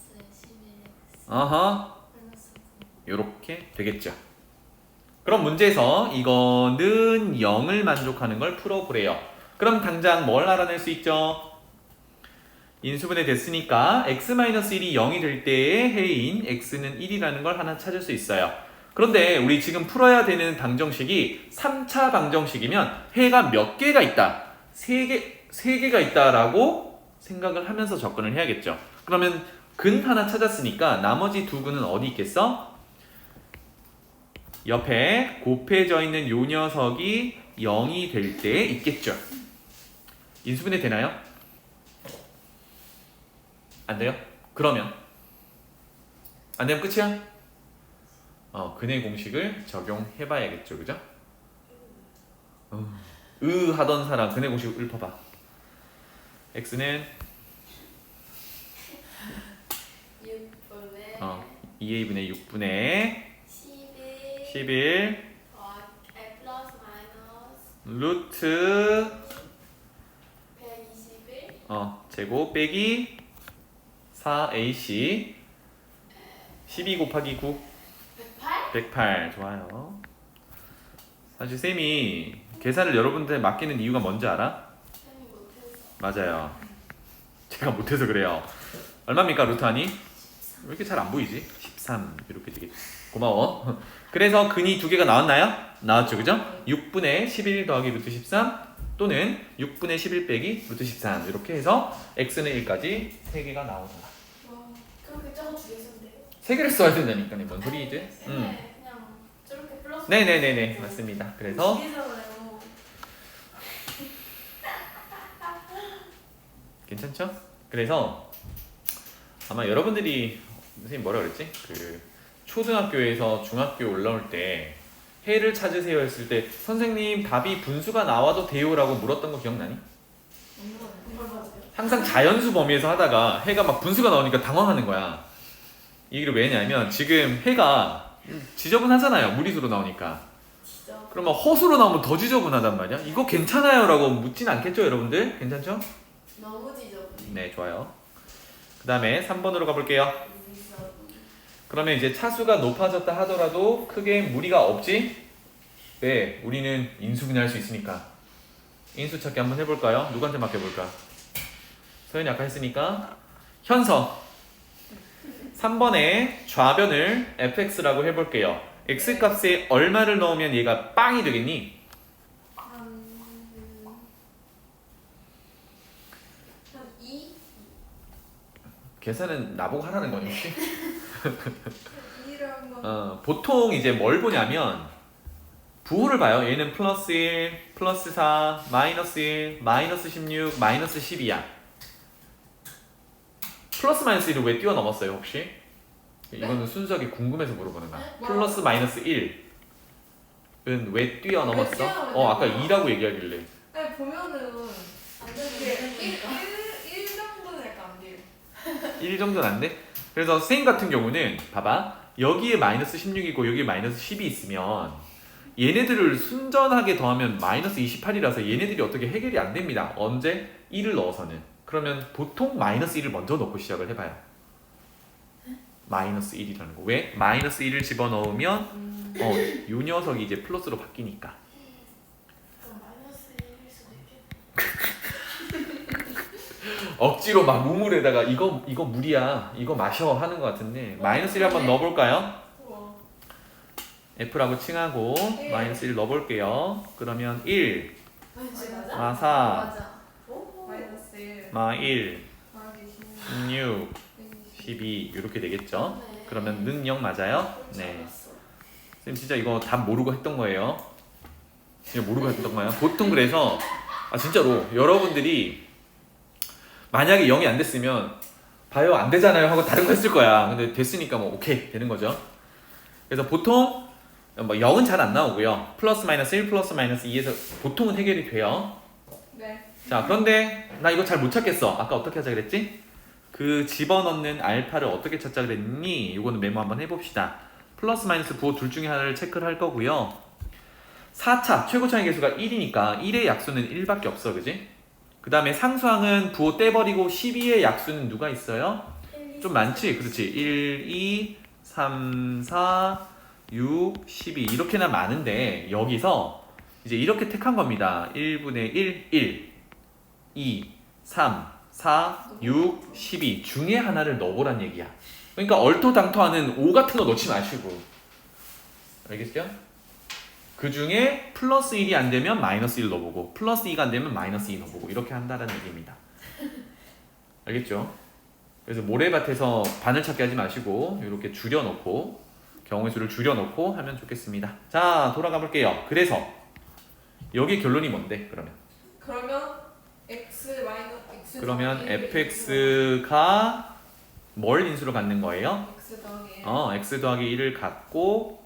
11x 어허 플러스 9. 요렇게 되겠죠. 그럼 문제에서 이거는 0을 만족하는 걸 풀어보래요. 그럼 당장 뭘 알아낼 수 있죠? 인수분해 됐으니까 x-1이 0이 될 때의 해인 x는 1이라는 걸 하나 찾을 수 있어요. 그런데 우리 지금 풀어야 되는 방정식이 3차 방정식이면 해가 몇 개가 있다? 3개가 있다라고 생각을 하면서 접근을 해야겠죠. 그러면 근 하나 찾았으니까 나머지 두 근은 어디 있겠어? 옆에 곱해져 있는 요 녀석이 0이 될 때 있겠죠. 인수분해 되나요? 안 돼요? 그러면 안 되면 끝이야? 근의 공식을 적용해 봐야겠죠. 그죠? 하던 사람 근의 공식 읊어봐. x는 6분의 2a분의 6분의 11 플러스 마이너스 루트 121 제곱 빼기 4ac 12 곱하기 9 108 108 좋아요. 사실 쌤이 계산을 여러분들한테 맡기는 이유가 뭔지 알아? 쌤이 못해서 맞아요. 제가 못해서 그래요. 얼마입니까 루트 하니? 왜 이렇게 잘 안 보이지? 13 이렇게 되겠지. 고마워. 그래서 근이 두 개가 나왔나요? 나왔죠, 그죠? 6분의 11 더하기 루트 13 또는 6분의 11 빼기 루트 13 이렇게 해서 x는 1까지 3개가 나오더라. 와 그렇게 적어 주겠는데요? 3개를 써야 된다니까. 뭔 소리지? 네 그냥 저렇게 플러스 네네네네 맞습니다. 그래서 그래요. 괜찮죠? 그래서 아마 여러분들이 선생님 뭐라 그랬지? 그 초등학교에서 중학교 올라올 때 해를 찾으세요 했을 때 선생님 답이 분수가 나와도 돼요라고 물었던 거 기억나니? 이걸 맞아요? 항상 자연수 범위에서 하다가 해가 막 분수가 나오니까 당황하는 거야. 이 얘기를 왜 했냐면 지금 해가 지저분하잖아요. 무리수로 나오니까. 진짜 그러면 허수로 나오면 더 지저분하단 말이야. 이거 괜찮아요 라고 묻진 않겠죠 여러분들? 괜찮죠? 너무 지저분해. 네 좋아요. 그 다음에 3번으로 가볼게요. 그러면 이제 차수가 높아졌다 하더라도 크게 무리가 없지? 왜? 우리는 인수분해할 수 있으니까. 인수 찾기 한번 해볼까요? 누구한테 맡겨볼까? 서연이 아까 했으니까 현서 3번에 좌변을 fx라고 해볼게요. x 값에 얼마를 넣으면 얘가 빵이 되겠니? 한 2? 계산은 나보고 하라는 거니 혹시? 2를 한번 보통 이제 뭘 보냐면 부호를 봐요. 얘는 플러스 1, 플러스 4, 마이너스 1, 마이너스 16, 마이너스 12야. 플러스 마이너스 1을 왜 뛰어넘었어요 혹시? 이거는 순수하게 궁금해서 물어보는 거야. 네? 플러스 마이너스 1은 왜 뛰어넘었어? 왜 뛰어넘었냐고요? 아까 2라고 얘기하길래 네, 보면은 안 이게 되는 1 정도는 약간 안 돼요. 1 정도는 안 돼? 그래서 쌤 같은 경우는 봐봐 여기에 마이너스 16이고 여기에 마이너스 10이 있으면 얘네들을 순전하게 더하면 마이너스 28이라서 얘네들이 어떻게 해결이 안 됩니다. 언제? 1을 넣어서는. 그러면 보통 마이너스 1을 먼저 넣고 시작을 해봐요. 마이너스 1이라는 거. 왜? 마이너스 1을 집어넣으면 이 녀석이 이제 플러스로 바뀌니까. 그럼 마이너스 1일 수도 있겠네. 억지로 막 우물에다가 이거 물이야 이거 마셔 하는 것 같은데 마이너스 1 한번 넣어볼까요? 우와. F라고 칭하고 마이너스 1 넣어볼게요. 그러면 1 마이너스 맞아? 마 4 맞아. 오. 마이너스 1 마 1 더하기 16 16 120. 12 이렇게 되겠죠? 네. 그러면 는 0 맞아요? 네. 쌤 진짜 이거 답 모르고 했던 거예요. 진짜 모르고 했던 거예요. 보통 그래서 진짜로 여러분들이 만약에 0이 안 됐으면 봐요 안 되잖아요 하고 다른 거 했을 거야. 근데 됐으니까 뭐 오케이 되는 거죠. 그래서 보통 뭐 0은 잘 안 나오고요. 플러스 마이너스 1 플러스 마이너스 2에서 보통은 해결이 돼요. 네. 자 그런데 나 이거 잘 못 찾겠어. 아까 어떻게 하자 그랬지? 그 집어넣는 알파를 어떻게 찾자 그랬니? 이거는 메모 한번 해봅시다. 플러스 마이너스 부호 둘 중에 하나를 체크를 할 거고요. 4차 최고차의 개수가 1이니까 1의 약수는 1밖에 없어 그지? 그 다음에 상수항은 부호 떼버리고 12의 약수는 누가 있어요? 좀 많지? 그렇지 1, 2, 3, 4, 6, 12 이렇게나 많은데 여기서 이제 이렇게 택한 겁니다. 1분의 1, 1 2, 3, 4, 6, 12 중에 하나를 넣어보란 얘기야. 그러니까 얼토당토하는 5 같은 거 넣지 마시고 알겠죠? 그 중에 플러스 1이 안 되면 마이너스 1 넣어보고 플러스 2가 안 되면 마이너스 2 넣어보고 이렇게 한다는 얘기입니다. 알겠죠? 그래서 모래밭에서 바늘 찾기 하지 마시고 이렇게 줄여놓고 경우의 수를 줄여놓고 하면 좋겠습니다. 자 돌아가 볼게요. 그래서 여기 결론이 뭔데 그러면? 그러면 x 마이너스 x 그러면 더하기 fx가 뭘 인수로 갖는 거예요? x 더하기 1 x 더하기 1을 갖고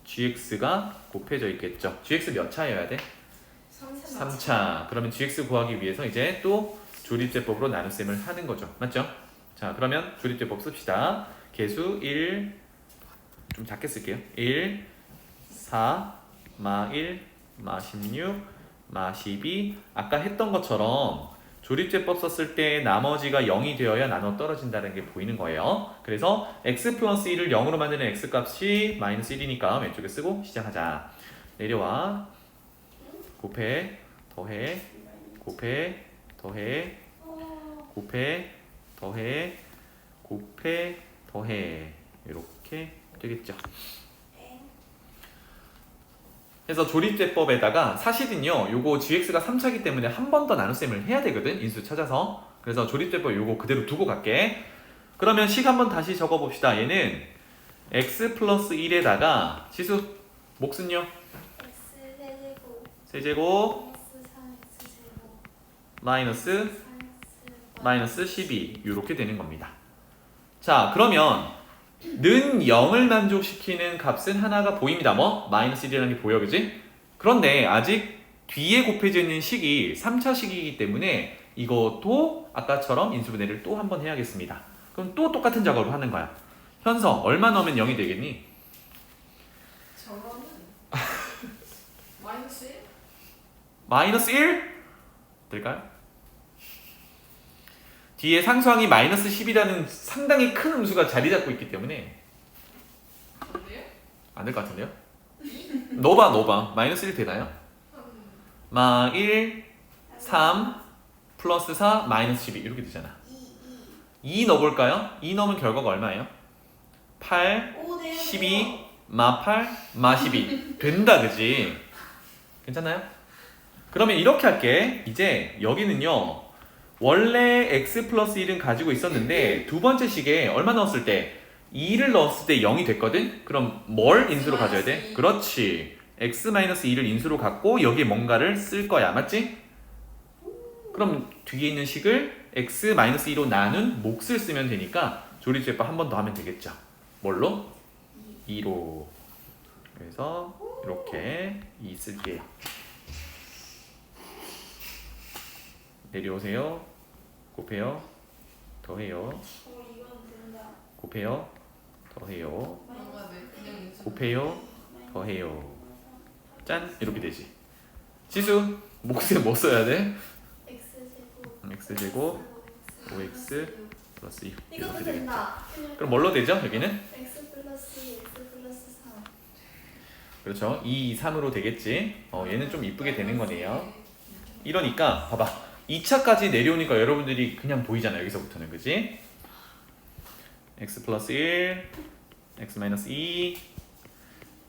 gx가 곱해져 있겠죠. gx 몇 차여야 돼? 3차. 그러면 gx 구하기 위해서 이제 또 조립제법으로 나눗셈을 하는 거죠. 맞죠? 자 그러면 조립제법 씁시다. 개수 1 좀 작게 쓸게요. 1 4 마 1 마 16 마 12 아까 했던 것처럼 조립제법 썼을 때 나머지가 0이 되어야 나눠 떨어진다는 게 보이는 거예요. 그래서 x 플러스 1을 0으로 만드는 x값이 마이너스 1이니까 왼쪽에 쓰고 시작하자. 내려와 곱해 더해 곱해 더해 곱해 더해 곱해 더해 이렇게 되겠죠. 그래서 조립제법에다가 사실은요 요거 gx가 3차이기 때문에 한 번 더 나눗셈을 해야 되거든 인수 찾아서. 그래서 조립제법 요거 그대로 두고 갈게. 그러면 식 한번 다시 적어봅시다. 얘는 x 플러스 1에다가 지수 몫은요 x 세제곱 세제곱 마이너스 3x 제곱 마이너스 12 이렇게 되는 겁니다. 자 그러면 는 0을 만족시키는 값은 하나가 보입니다. 뭐? 마이너스 1이라는 게 보여 그지? 그런데 아직 뒤에 곱해져 있는 식이 3차 식이기 때문에 이것도 아까처럼 인수분해를 또 한 번 해야겠습니다. 그럼 또 똑같은 작업을 하는 거야. 현서 얼마 넣으면 0이 되겠니? 저거는 마이너스 1? 마이너스 1? 될까요? 뒤에 상수항이 마이너스 10이라는 상당히 큰 음수가 자리 잡고 있기 때문에 같은데요? 안 될 것 같은데요? 넣어봐. 마이너스 1 되나요? 마 1, 3, 플러스 4, 마이너스 12 이렇게 되잖아. 2 넣어볼까요? 2 넣으면 결과가 얼마예요? 8, 12, 마 8, 마 12 된다 그지? 괜찮나요? 그러면 이렇게 할게. 이제 여기는요 원래 x 플러스 1은 가지고 있었는데 두 번째 식에 얼마 넣었을 때 2를 넣었을 때 0이 됐거든? 그럼 뭘 인수로 가져야 돼? 그렇지. x-2를 인수로 갖고 여기에 뭔가를 쓸 거야. 맞지? 그럼 뒤에 있는 식을 x-2로 나눈 몫을 쓰면 되니까 조리제법 한 번 더 하면 되겠죠. 뭘로? 2로. 그래서 이렇게 2 쓸게요. 내려오세요. 곱해요. 더해요. 이건 된다. 곱해요. 더해요. 뭔가 네 그냥 인수. 곱해요. 더해요. 짠! 이렇게 되지. 지수! 몫에 뭐 써야 돼? x제곱. x제곱 5x 플러스 2 이것도 이렇게 되겠죠. 된다. 그럼 뭘로 되죠? 여기는? x 플러스 2, x 플러스 3. 그렇죠. 2, 3으로 되겠지. 얘는 좀 이쁘게 되는 거네요. 이러니까 봐봐. 2차까지 내려오니까 여러분들이 그냥 보이잖아요. 여기서부터는 그지? x 플러스 1, x 마이너스 2,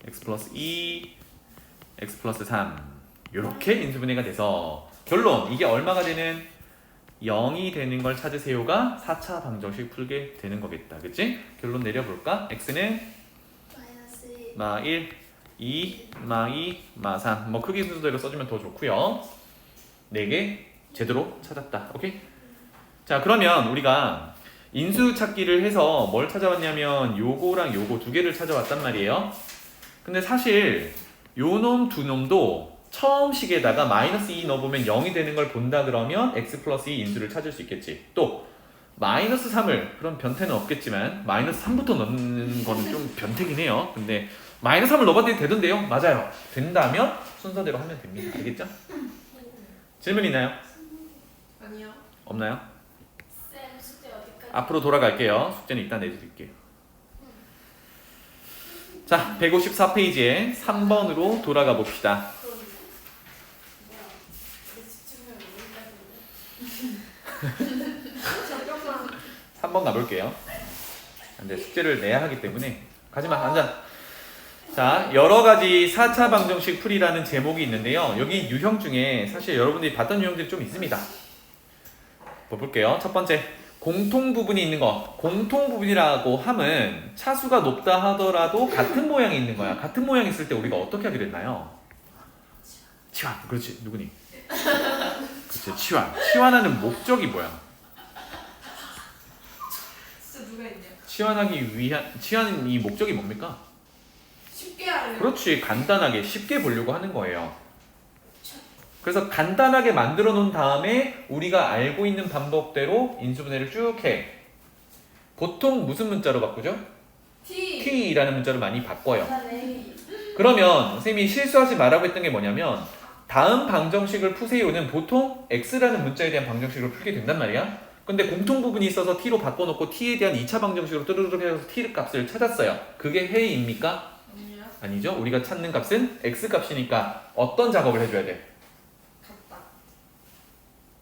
x 플러스 2, x 플러스 3 이렇게 인수분해가 돼서 결론 이게 얼마가 되는 0이 되는 걸 찾으세요가 4차 방정식 풀게 되는 거겠다. 그치? 결론 내려볼까? x는 마이너스 1. 마 1, 2, 마 2, 마 3 뭐 크기 순서대로 써주면 더 좋고요. 4개 제대로 찾았다. 오케이? 자 그러면 우리가 인수 찾기를 해서 뭘 찾아왔냐면 요거랑 요거 두 개를 찾아왔단 말이에요. 근데 사실 요 놈 두 놈도 처음 식에다가 마이너스 2 넣어보면 0이 되는 걸 본다 그러면 x 플러스 2 인수를 찾을 수 있겠지. 또 마이너스 3을 그럼 변태는 없겠지만 마이너스 3부터 넣는 거는 좀 변태긴 해요. 근데 마이너스 3을 넣어봐도 되던데요? 맞아요. 된다면 순서대로 하면 됩니다. 알겠죠? 질문 있나요? 아니요. 없나요? 쌤 숙제 어디까지? 앞으로 돌아갈게요. 숙제는 이따 내드릴게요. 자, 154페이지에 3번으로 돌아가 봅시다. 그럼 뭐야? 내 집중력이 어디까지? 잠깐만. 3번 가볼게요. 근데 숙제를 내야 하기 때문에 가지마, 앉아. 자, 여러 가지 4차 방정식 풀이라는 제목이 있는데요. 여기 유형 중에 사실 여러분들이 봤던 유형들이 좀 있습니다. 뭐 볼게요. 첫 번째, 공통 부분이 있는 거. 공통 부분이라고 함은 차수가 높다 하더라도 같은 모양이 있는 거야. 같은 모양이 있을 때 우리가 어떻게 하게 됐나요? 치환. 그렇지. 누구니? 그렇지. 치환. 치환하는 목적이 뭐야? 진짜 누가 있냐? 치환하기 위한 치환 이 목적이 뭡니까? 쉽게 하려고. 그렇지. 간단하게 쉽게 보려고 하는 거예요. 그래서 간단하게 만들어 놓은 다음에 우리가 알고 있는 방법대로 인수분해를 쭉 해. 보통 무슨 문자로 바꾸죠? T. T라는 문자로 많이 바꿔요. A. 그러면 선생님이 실수하지 말라고 했던 게 뭐냐면 다음 방정식을 푸세요는 보통 X라는 문자에 대한 방정식을 풀게 된단 말이야. 근데 공통 부분이 있어서 T로 바꿔놓고 T에 대한 2차 방정식으로 뚜루루룩 해서 T 값을 찾았어요. 그게 회의입니까? 아니요. 아니죠. 우리가 찾는 값은 X 값이니까 어떤 작업을 해줘야 돼? 같다.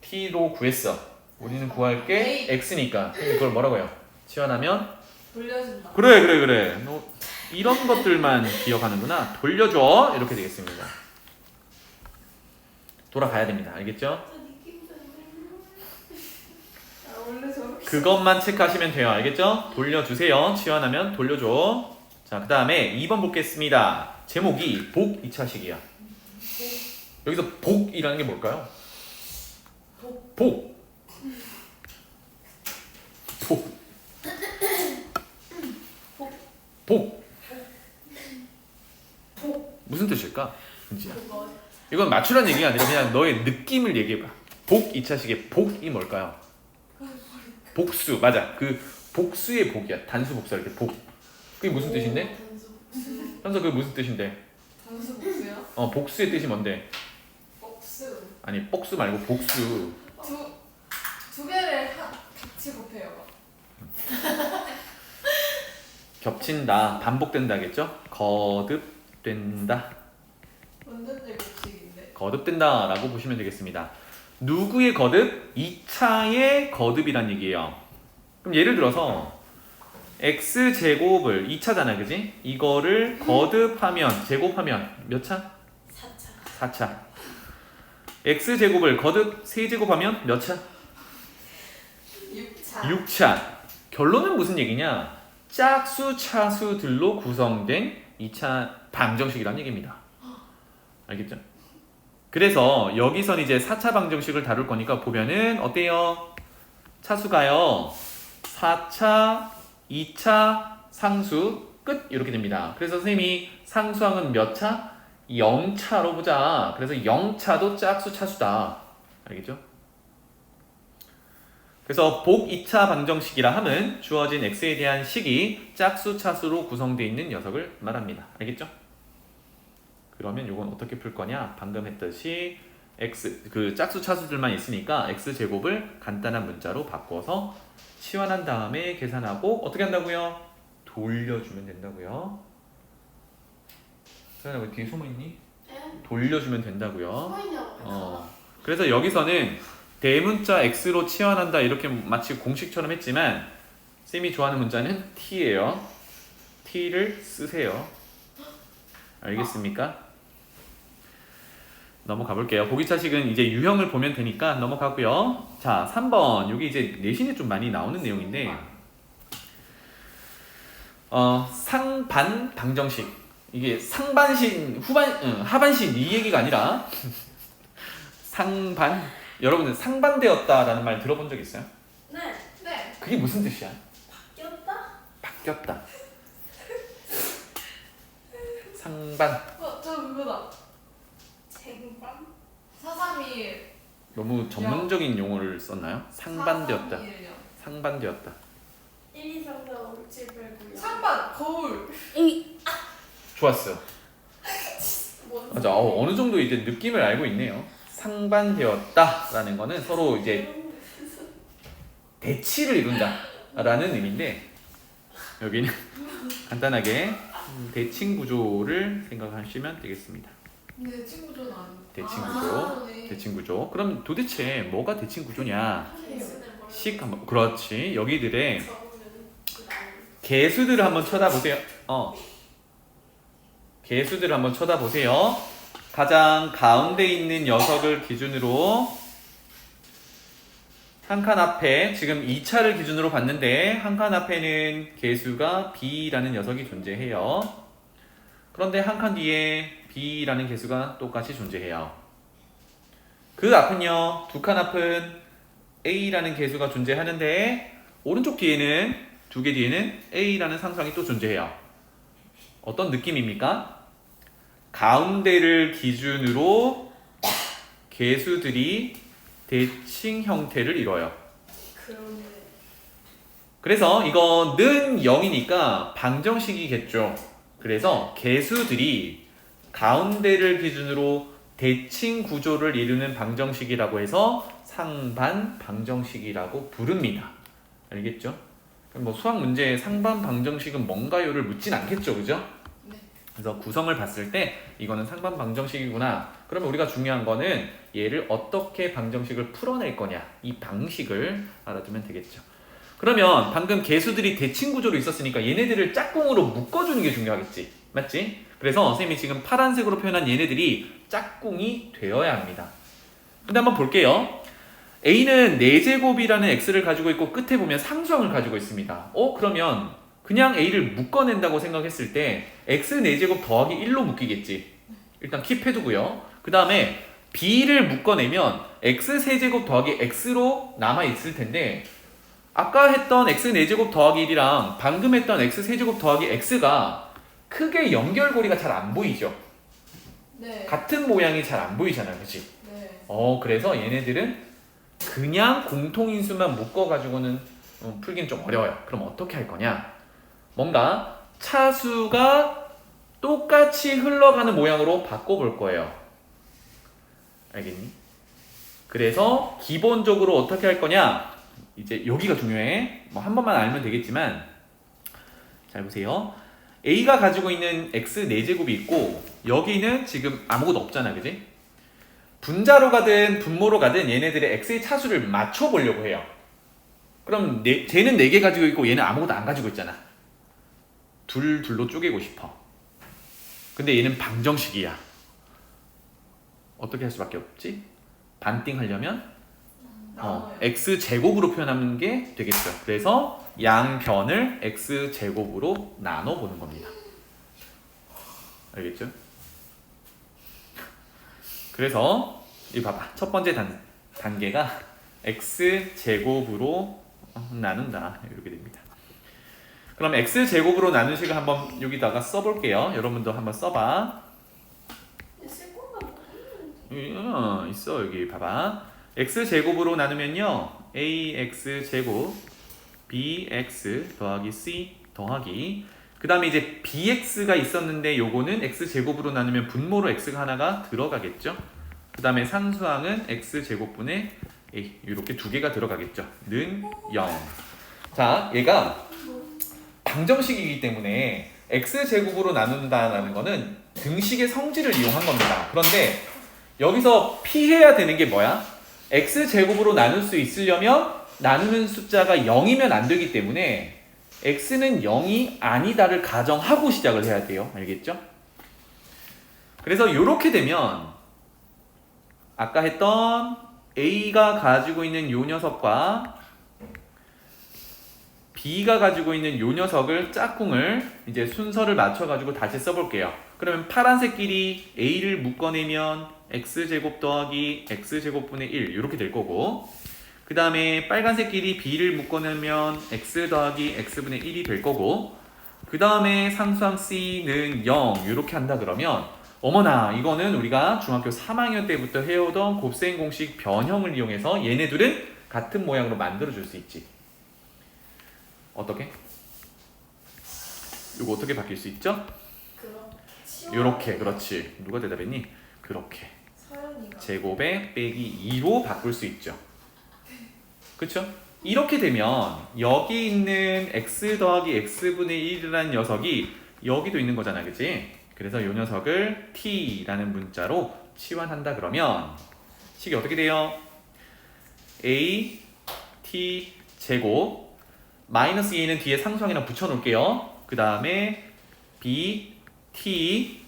T로 구했어. 우리는 구할 게 X니까. 그럼 그걸 뭐라고 해요? 치환하면? 돌려준다. 그래. 너 이런 것들만 기억하는구나. 돌려줘. 이렇게 되겠습니다. 돌아가야 됩니다. 알겠죠? 저 느낌 좀. 아, 원래 저렇게. 그것만 체크하시면 돼요. 알겠죠? 돌려주세요. 치환하면 돌려줘. 자, 그 다음에 2번 보겠습니다. 제목이 복 2차식이야. 여기서 복이라는 게 뭘까요? 복. 무슨 뜻일까? 은지야. 그거. 이건 맞추라는 얘기가 아니라 그냥 너의 느낌을 얘기해봐. 복 2차식의 복이 뭘까요? 복수. 맞아. 그 복수의 복이야. 단수 복수 이렇게 복. 그게 무슨 뜻인데? 현서 그게 무슨 뜻인데? 단수 복수요? 복수의 뜻이 뭔데? 복수. 아니 복수 말고 복수. 두 개를 같이 곱해요. 겹친다, 반복된다겠죠? 거듭된다, 완전 제곱식인데. 거듭된다 라고 보시면 되겠습니다. 누구의 거듭? 2차의 거듭이란 얘기예요. 그럼 예를 들어서 x제곱을 2차잖아, 그지? 이거를 거듭하면, 제곱하면 몇 차? 4차. 4차. x제곱을 거듭 3제곱하면 몇 차? 6차. 6차. 결론은 무슨 얘기냐? 짝수 차수들로 구성된 2차 방정식이란 얘기입니다. 알겠죠? 그래서 여기선 이제 4차 방정식을 다룰 거니까 보면은 어때요? 차수가요 4차, 2차, 상수, 끝 이렇게 됩니다. 그래서 선생님이 상수항은 몇 차? 0차로 보자. 그래서 0차도 짝수 차수다. 알겠죠? 그래서 복 2차 방정식이라 함은 주어진 x에 대한 식이 짝수 차수로 구성되어 있는 녀석을 말합니다. 알겠죠? 그러면 이건 어떻게 풀 거냐? 방금 했듯이 x 그 짝수 차수들만 있으니까 x 제곱을 간단한 문자로 바꿔서 치환한 다음에 계산하고 어떻게 한다고요? 돌려주면 된다고요. 서연아 왜 뒤에 숨어 있니? 에? 돌려주면 된다고요. 뭐있냐고. 그래서 여기서는 대문자 x로 치환한다 이렇게 마치 공식처럼 했지만 쌤이 좋아하는 문자는 t예요. t를 쓰세요. 알겠습니까? 넘어가 볼게요. 보기차식은 이제 유형을 보면 되니까 넘어가고요. 자, 3번. 여기 이제 내신에 좀 많이 나오는 내용인데 상반 방정식. 이게 상반신, 하반신 이 얘기가 아니라 상반. 여러분들 상반되었다라는 말 들어본 적 있어요? 네. 네. 그게 무슨 뜻이야? 꼈다? 바뀌었다. 상반. 저 그거다. 쟁반? 431. 너무 전문적인 용어를 썼나요? 상반되었다. 431이요. 상반되었다. 1, 2, 3, 4, 5, 6, 7, 8, 9, 10. 상반, 거울. 좋았어요. 뭔 맞아. 어느 정도 이제 느낌을 알고 있네요. 상반되었다라는 거는 서로 이제 대치를 이룬다라는 의미인데 여기는 간단하게 대칭 구조를 생각하시면 되겠습니다. 근데 친구전 안. 대칭 구조. 네. 대칭 구조. 그럼 도대체 뭐가 대칭 구조냐? 개수는 뭘 식 한번 그렇지. 여기들의 적으면 그다음 개수들을 한번 쳐다보세요. 개수들을 한번 쳐다보세요. 가장 가운데 있는 녀석을 기준으로 한 칸 앞에 지금 2차를 기준으로 봤는데 한 칸 앞에는 개수가 b라는 녀석이 존재해요. 그런데 한 칸 뒤에 b라는 개수가 똑같이 존재해요. 그 앞은요, 두 칸 앞은 a라는 개수가 존재하는데 오른쪽 뒤에는 두 개 뒤에는 a라는 상수항이 또 존재해요. 어떤 느낌입니까? 가운데를 기준으로 개수들이 대칭 형태를 이뤄요. 그러네. 그래서 이거는 0이니까 방정식이겠죠. 그래서 개수들이 가운데를 기준으로 대칭 구조를 이루는 방정식이라고 해서 상반 방정식이라고 부릅니다. 알겠죠? 그럼 뭐 수학 문제에 상반 방정식은 뭔가요를 묻진 않겠죠, 그죠? 네. 그래서 구성을 봤을 때 이거는 상반 방정식이구나. 그러면 우리가 중요한 거는 얘를 어떻게 방정식을 풀어낼 거냐, 이 방식을 알아두면 되겠죠. 그러면 방금 개수들이 대칭 구조로 있었으니까 얘네들을 짝꿍으로 묶어주는 게 중요하겠지, 맞지? 그래서 선생님이 지금 파란색으로 표현한 얘네들이 짝꿍이 되어야 합니다. 근데 한번 볼게요. A는 4제곱이라는 x를 가지고 있고 끝에 보면 상수항을 가지고 있습니다. 그러면 그냥 A를 묶어낸다고 생각했을 때 x 4제곱 더하기 1로 묶이겠지. 일단 킵해두고요. 그 다음에 B를 묶어내면 x 3제곱 더하기 x로 남아있을 텐데 아까 했던 x 4제곱 더하기 1이랑 방금 했던 x 3제곱 더하기 x가 크게 연결고리가 잘 안 보이죠? 네. 같은 모양이 잘 안 보이잖아요, 그치? 네. 그래서 얘네들은 그냥 공통인수만 묶어가지고는 풀기는 좀 어려워요. 그럼 어떻게 할 거냐? 뭔가 차수가 똑같이 흘러가는 모양으로 바꿔볼 거예요. 알겠니? 그래서 기본적으로 어떻게 할 거냐? 이제 여기가 중요해. 뭐 한 번만 알면 되겠지만 잘 보세요. A가 가지고 있는 x 4제곱이 있고 여기는 지금 아무것도 없잖아, 그지? 분자로 가든 분모로 가든 얘네들의 x의 차수를 맞춰보려고 해요. 그럼 쟤는 4개 가지고 있고 얘는 아무것도 안 가지고 있잖아. 둘로 쪼개고 싶어. 근데 얘는 방정식이야. 어떻게 할 수밖에 없지? 반띵 하려면 나눠요. x제곱으로 표현하는 게 되겠죠. 그래서 양변을 x제곱으로 나눠보는 겁니다. 알겠죠? 그래서 이거 봐봐. 첫 번째 단계가 x제곱으로 나눈다. 이렇게 됩니다. 그럼 x제곱으로 나눈 식을 한번 여기다가 써볼게요. 여러분도 한번 써봐. 쓸 건가? 있어. 여기 봐봐. x제곱으로 나누면요 ax제곱 bx 더하기 c 더하기 그 다음에 이제 bx가 있었는데 요거는 x제곱으로 나누면 분모로 x가 하나가 들어가겠죠. 그 다음에 상수항은 x제곱분의 a 이렇게 두 개가 들어가겠죠. 는 0. 자, 얘가 방정식이기 때문에 x제곱으로 나눈다라는 거는 등식의 성질을 이용한 겁니다. 그런데 여기서 피해야 되는 게 뭐야? x제곱으로 나눌 수 있으려면 나누는 숫자가 0이면 안 되기 때문에 x는 0이 아니다를 가정하고 시작을 해야 돼요. 알겠죠? 그래서 이렇게 되면 아까 했던 a가 가지고 있는 요 녀석과 b가 가지고 있는 요 녀석을 짝꿍을 이제 순서를 맞춰가지고 다시 써볼게요. 그러면 파란색끼리 a를 묶어내면 x제곱 더하기 x제곱분의 1 이렇게 될 거고 그 다음에 빨간색끼리 b를 묶어내면 x 더하기 x분의 1이 될 거고 그 다음에 상수항 c는 0 이렇게 한다 그러면 어머나 이거는 우리가 중학교 3학년 때부터 해오던 곱셈 공식 변형을 이용해서 얘네들은 같은 모양으로 만들어줄 수 있지. 어떻게? 이거 어떻게 바뀔 수 있죠? 그럼 요렇게 그렇지. 누가 대답했니? 그렇게 서연이가. 제곱에 빼기 2로 바꿀 수 있죠. 그쵸? 이렇게 되면 여기 있는 x 더하기 x분의 1이라는 녀석이 여기도 있는 거잖아, 그치? 그래서 이 녀석을 t라는 문자로 치환한다 그러면 식이 어떻게 돼요? a t 제곱 마이너스 2는 뒤에 상수항이랑 붙여놓을게요. 그 다음에 b t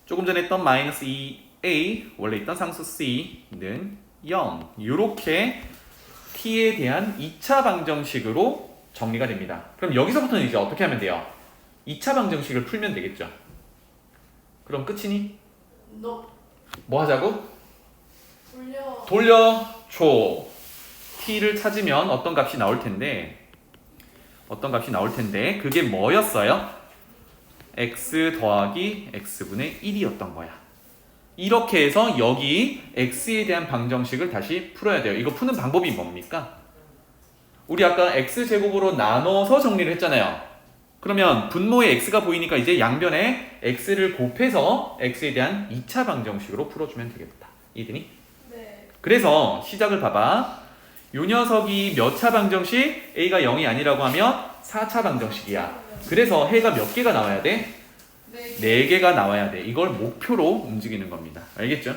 조금 전에 했던 마이너스 2a 원래 있던 상수 c는 0 이렇게 t에 대한 2차 방정식으로 정리가 됩니다. 그럼 여기서부터는 이제 어떻게 하면 돼요? 2차 방정식을 풀면 되겠죠. 그럼 끝이니? 너 뭐 하자고? 돌려. 돌려줘. t를 찾으면 어떤 값이 나올 텐데 그게 뭐였어요? x 더하기 x분의 1이었던 거야. 이렇게 해서 여기 x에 대한 방정식을 다시 풀어야 돼요. 이거 푸는 방법이 뭡니까? 우리 아까 x제곱으로 나눠서 정리를 했잖아요. 그러면 분모에 x가 보이니까 이제 양변에 x를 곱해서 x에 대한 2차 방정식으로 풀어주면 되겠다. 이해되니? 네. 그래서 시작을 봐봐. 요 녀석이 몇 차 방정식? a가 0이 아니라고 하면 4차 방정식이야. 그래서 해가 몇 개가 나와야 돼? 네. 4개가 나와야 돼. 이걸 목표로 움직이는 겁니다. 알겠죠?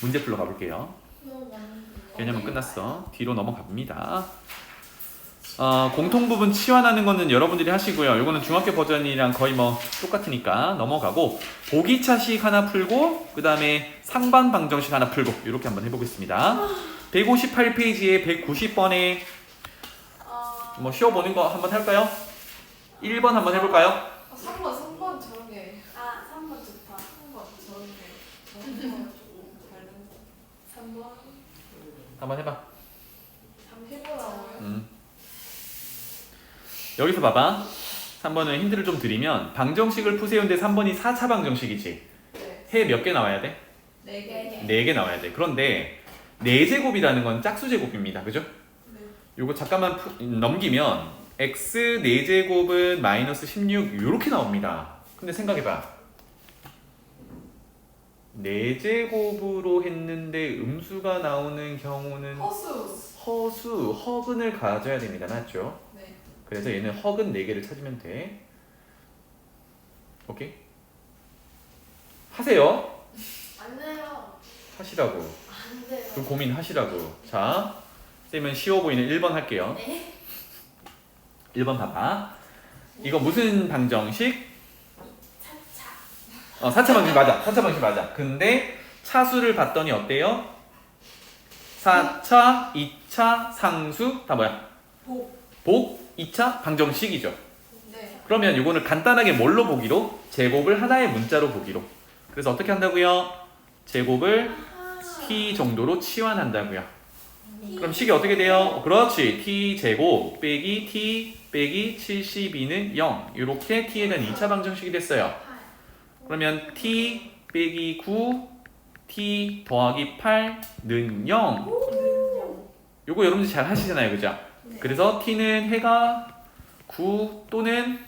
문제 풀러 가볼게요. 개념은 끝났어. 뒤로 넘어가 봅니다. 공통 부분 치환하는 거는 여러분들이 하시고요. 이거는 중학교 버전이랑 거의 뭐 똑같으니까 넘어가고 보기차식 하나 풀고 그 다음에 상반 방정식 하나 풀고 이렇게 한번 해보겠습니다. 158페이지에 190번에 뭐 쉬어보는 거 한번 할까요? 1번 한번 해볼까요? 3번 저게. 아 3번 좋다. 3번 저게. 조금 다른 거. 3번 한번 해봐. 해보라고요? 여기서 봐봐. 3번은 힌트를 좀 드리면 방정식을 푸세요인데 3번이 4차 방정식이지. 네. 해 몇 개 나와야 돼? 4개. 4개 나와야 돼. 그런데 4제곱이라는 건 짝수제곱입니다. 그죠? 네. 요거 잠깐만 넘기면 x 4제곱은 마이너스 16 이렇게 나옵니다. 근데 생각해봐. 4제곱으로 했는데 음수가 나오는 경우는 허수. 허근을 가져야 됩니다. 맞죠? 네. 그래서 얘는 허근 4개를 찾으면 돼. 오케이? 하세요. 안 돼요. 하시라고. 안 돼요. 그 고민 하시라고. 자, 쌤은 쉬워 보이는 1번 할게요. 네. 1번 봐봐. 이거 무슨 방정식? 차차. 4차 방정식 맞아. 4차 방정식 맞아. 근데 차수를 봤더니 어때요? 4차, 2차, 상수 다 뭐야? 복 2차 방정식이죠. 네. 그러면 이거는 간단하게 뭘로 보기로? 제곱을 하나의 문자로 보기로. 그래서 어떻게 한다고요? 제곱을 t 정도로 치환한다고요. 그럼 식이 어떻게 돼요? 그렇지. t 제곱 빼기 t 빼기 72는 0. 이렇게 t에 대한 2차 방정식이 됐어요. 그러면 t 빼기 9 t 더하기 8는 0. 요거 여러분들 잘 하시잖아요. 그죠? 그래서 t는 해가 9 또는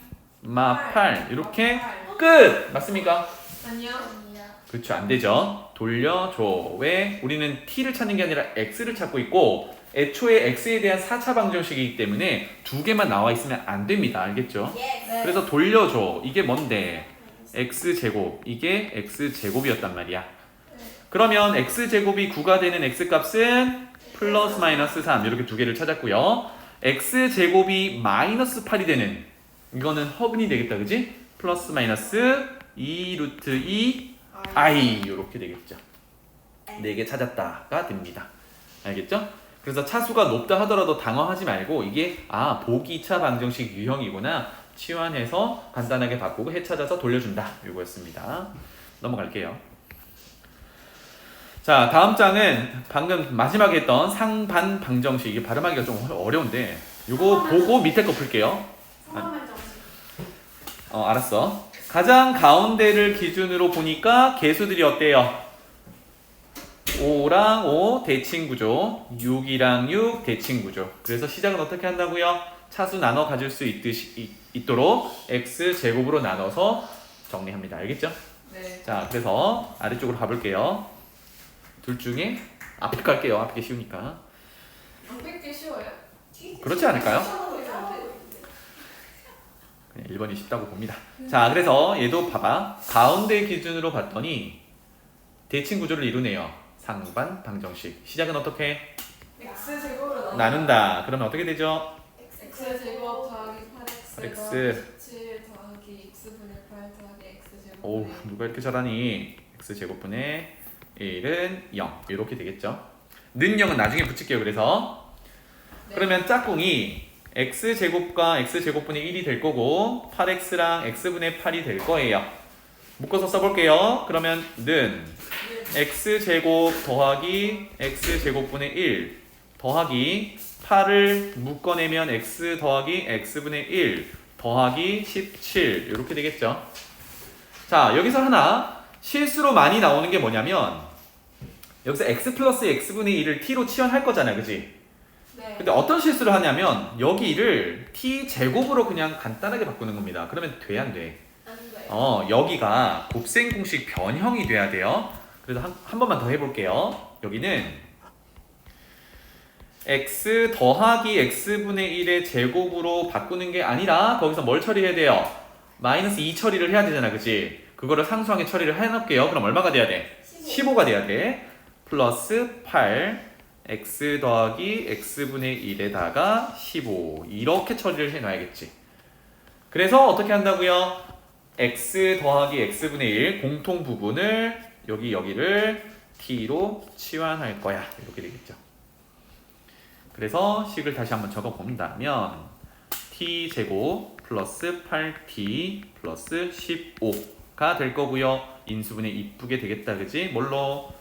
마8 이렇게 끝! 맞습니까? 아니요. 아니야. 그렇죠. 안 되죠. 돌려줘. 왜? 우리는 t를 찾는 게 아니라 x를 찾고 있고 애초에 x에 대한 4차 방정식이기 때문에 2개만 나와 있으면 안 됩니다. 알겠죠? 네. 그래서 돌려줘. 이게 뭔데? x제곱. 이게 x제곱이었단 말이야. 그러면 x제곱이 9가 되는 x값은 플러스 마이너스 3 이렇게 2개를 찾았고요. x제곱이 마이너스 8이 되는 이거는 허근이 되겠다. 그지? 플러스 마이너스 2 루트 2 i 이렇게 되겠죠. 4개 찾았다가 됩니다. 알겠죠? 그래서 차수가 높다 하더라도 당황하지 말고 이게 보기 2차 방정식 유형이구나. 치환해서 간단하게 바꾸고 해 찾아서 돌려준다. 이거였습니다. 넘어갈게요. 자, 다음 장은 방금 마지막에 했던 상반 방정식. 이게 발음하기가 좀 어려운데 이거 보고 밑에 거 풀게요. 상황만 정식. 알았어. 가장 가운데를 기준으로 보니까 개수들이 어때요? 5랑 5 대칭구조, 6이랑 6 대칭구조. 그래서 시작은 어떻게 한다고요? 차수 나눠 가질 수 있도록 x제곱으로 나눠서 정리합니다. 알겠죠? 네. 자, 그래서 아래쪽으로 가볼게요. 둘 중에 앞에 갈게요. 앞에 게 쉬우니까. 안 게 쉬워요? 그렇지 않을까요? 싸우고 있는데. 그냥 1번이 쉽다고 봅니다. 자, 그래서 얘도 봐봐. 가운데 기준으로 봤더니 대칭 구조를 이루네요. 상반 방정식. 시작은 어떻게? x제곱으로 나눈다. 그러면 어떻게 되죠? x제곱 더하기 8x 8x. 17 더하기 x분의 8 더하기 x제곱. 오, 누가 이렇게 잘하니? x제곱분의 1은 0. 이렇게 되겠죠. 는 0은 나중에 붙일게요. 그래서 네. 그러면 짝꿍이 x제곱과 x제곱분의 1이 될 거고 8x랑 x분의 8이 될 거예요. 묶어서 써볼게요. 그러면 는 x제곱 더하기 x제곱분의 1 더하기 8을 묶어내면 x 더하기 x분의 1 더하기 17 이렇게 되겠죠. 자, 여기서 하나 실수로 많이 나오는 게 뭐냐면 여기서 x 플러스 x분의 1을 t로 치환할 거잖아요. 그지? 네. 근데 어떤 실수를 하냐면 여기를 t 제곱으로 그냥 간단하게 바꾸는 겁니다. 그러면 돼, 안 돼? 안 돼. 여기가 곱셈 공식 변형이 돼야 돼요. 그래서 한 번만 더 해볼게요. 여기는 x 더하기 x분의 1의 제곱으로 바꾸는 게 아니라 거기서 뭘 처리해야 돼요? 마이너스 2 처리를 해야 되잖아. 그치? 그거를 상수항에 처리를 해놓을게요. 그럼 얼마가 돼야 돼? 15가 돼야 돼. 플러스 8 x 더하기 x분의 1에다가 15 이렇게 처리를 해놔야겠지. 그래서 어떻게 한다고요? x 더하기 x분의 1 공통 부분을 여기를 t로 치환할 거야. 이렇게 되겠죠. 그래서 식을 다시 한번 적어본다면 t제곱 플러스 8t 플러스 15가 될 거고요. 인수분해 이쁘게 되겠다. 그지? 뭘로?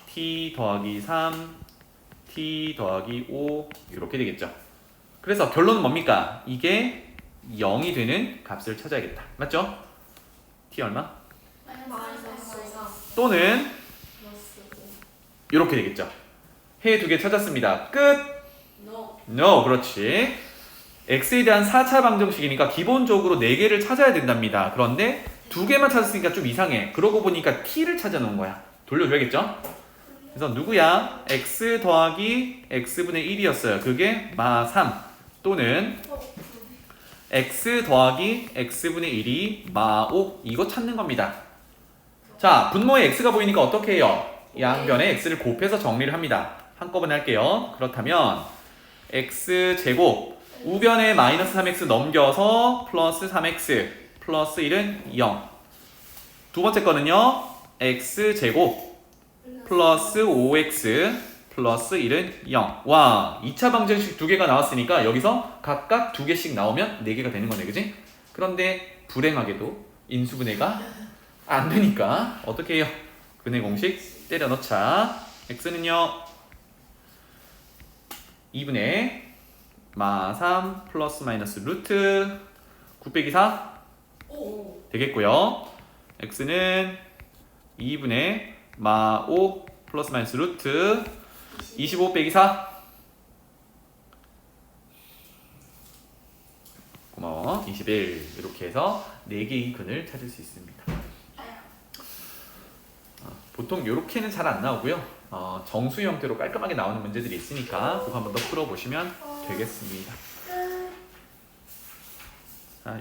t 더하기 3 t 더하기 5 이렇게 되겠죠. 그래서 결론은 뭡니까? 이게 0이 되는 값을 찾아야겠다. 맞죠? t 얼마? 마이너스. 또는 플러스 5. 이렇게 되겠죠. 해 2개 찾았습니다. 끝! No. No, 그렇지. x에 대한 4차 방정식이니까 기본적으로 4개를 찾아야 된답니다. 그런데 2개만 찾았으니까 좀 이상해. 그러고 보니까 t를 찾아놓은 거야. 돌려줘야겠죠? 그래서 누구야? x 더하기 x분의 1이었어요. 그게 마3 또는 x 더하기 x분의 1이 마5 이거 찾는 겁니다. 자, 분모에 x가 보이니까 어떻게 해요? 양변에 x를 곱해서 정리를 합니다. 한꺼번에 할게요. 그렇다면 x제곱 우변에 마이너스 3x 넘겨서 플러스 3x 플러스 1은 0. 두 번째 거는요. x제곱 플러스 5x 플러스 1은 0. 와, 2차 방정식 두 개가 나왔으니까 여기서 각각 두 개씩 나오면 4개가 되는 거네, 그지? 그런데 불행하게도 인수분해가 안 되니까 어떻게 해요? 근해 공식 때려 넣자. x는요 2분의 마3 플러스 마이너스 루트 9 빼기 4 오. 되겠고요. x는 2분의 마5 플러스 마이너스 루트 25 빼기 4 고마워. 21 이렇게 해서 4개의 근을 찾을 수 있습니다. 보통 이렇게는 잘 안 나오고요. 정수 형태로 깔끔하게 나오는 문제들이 있으니까 그거 한 번 더 풀어보시면 되겠습니다. 자,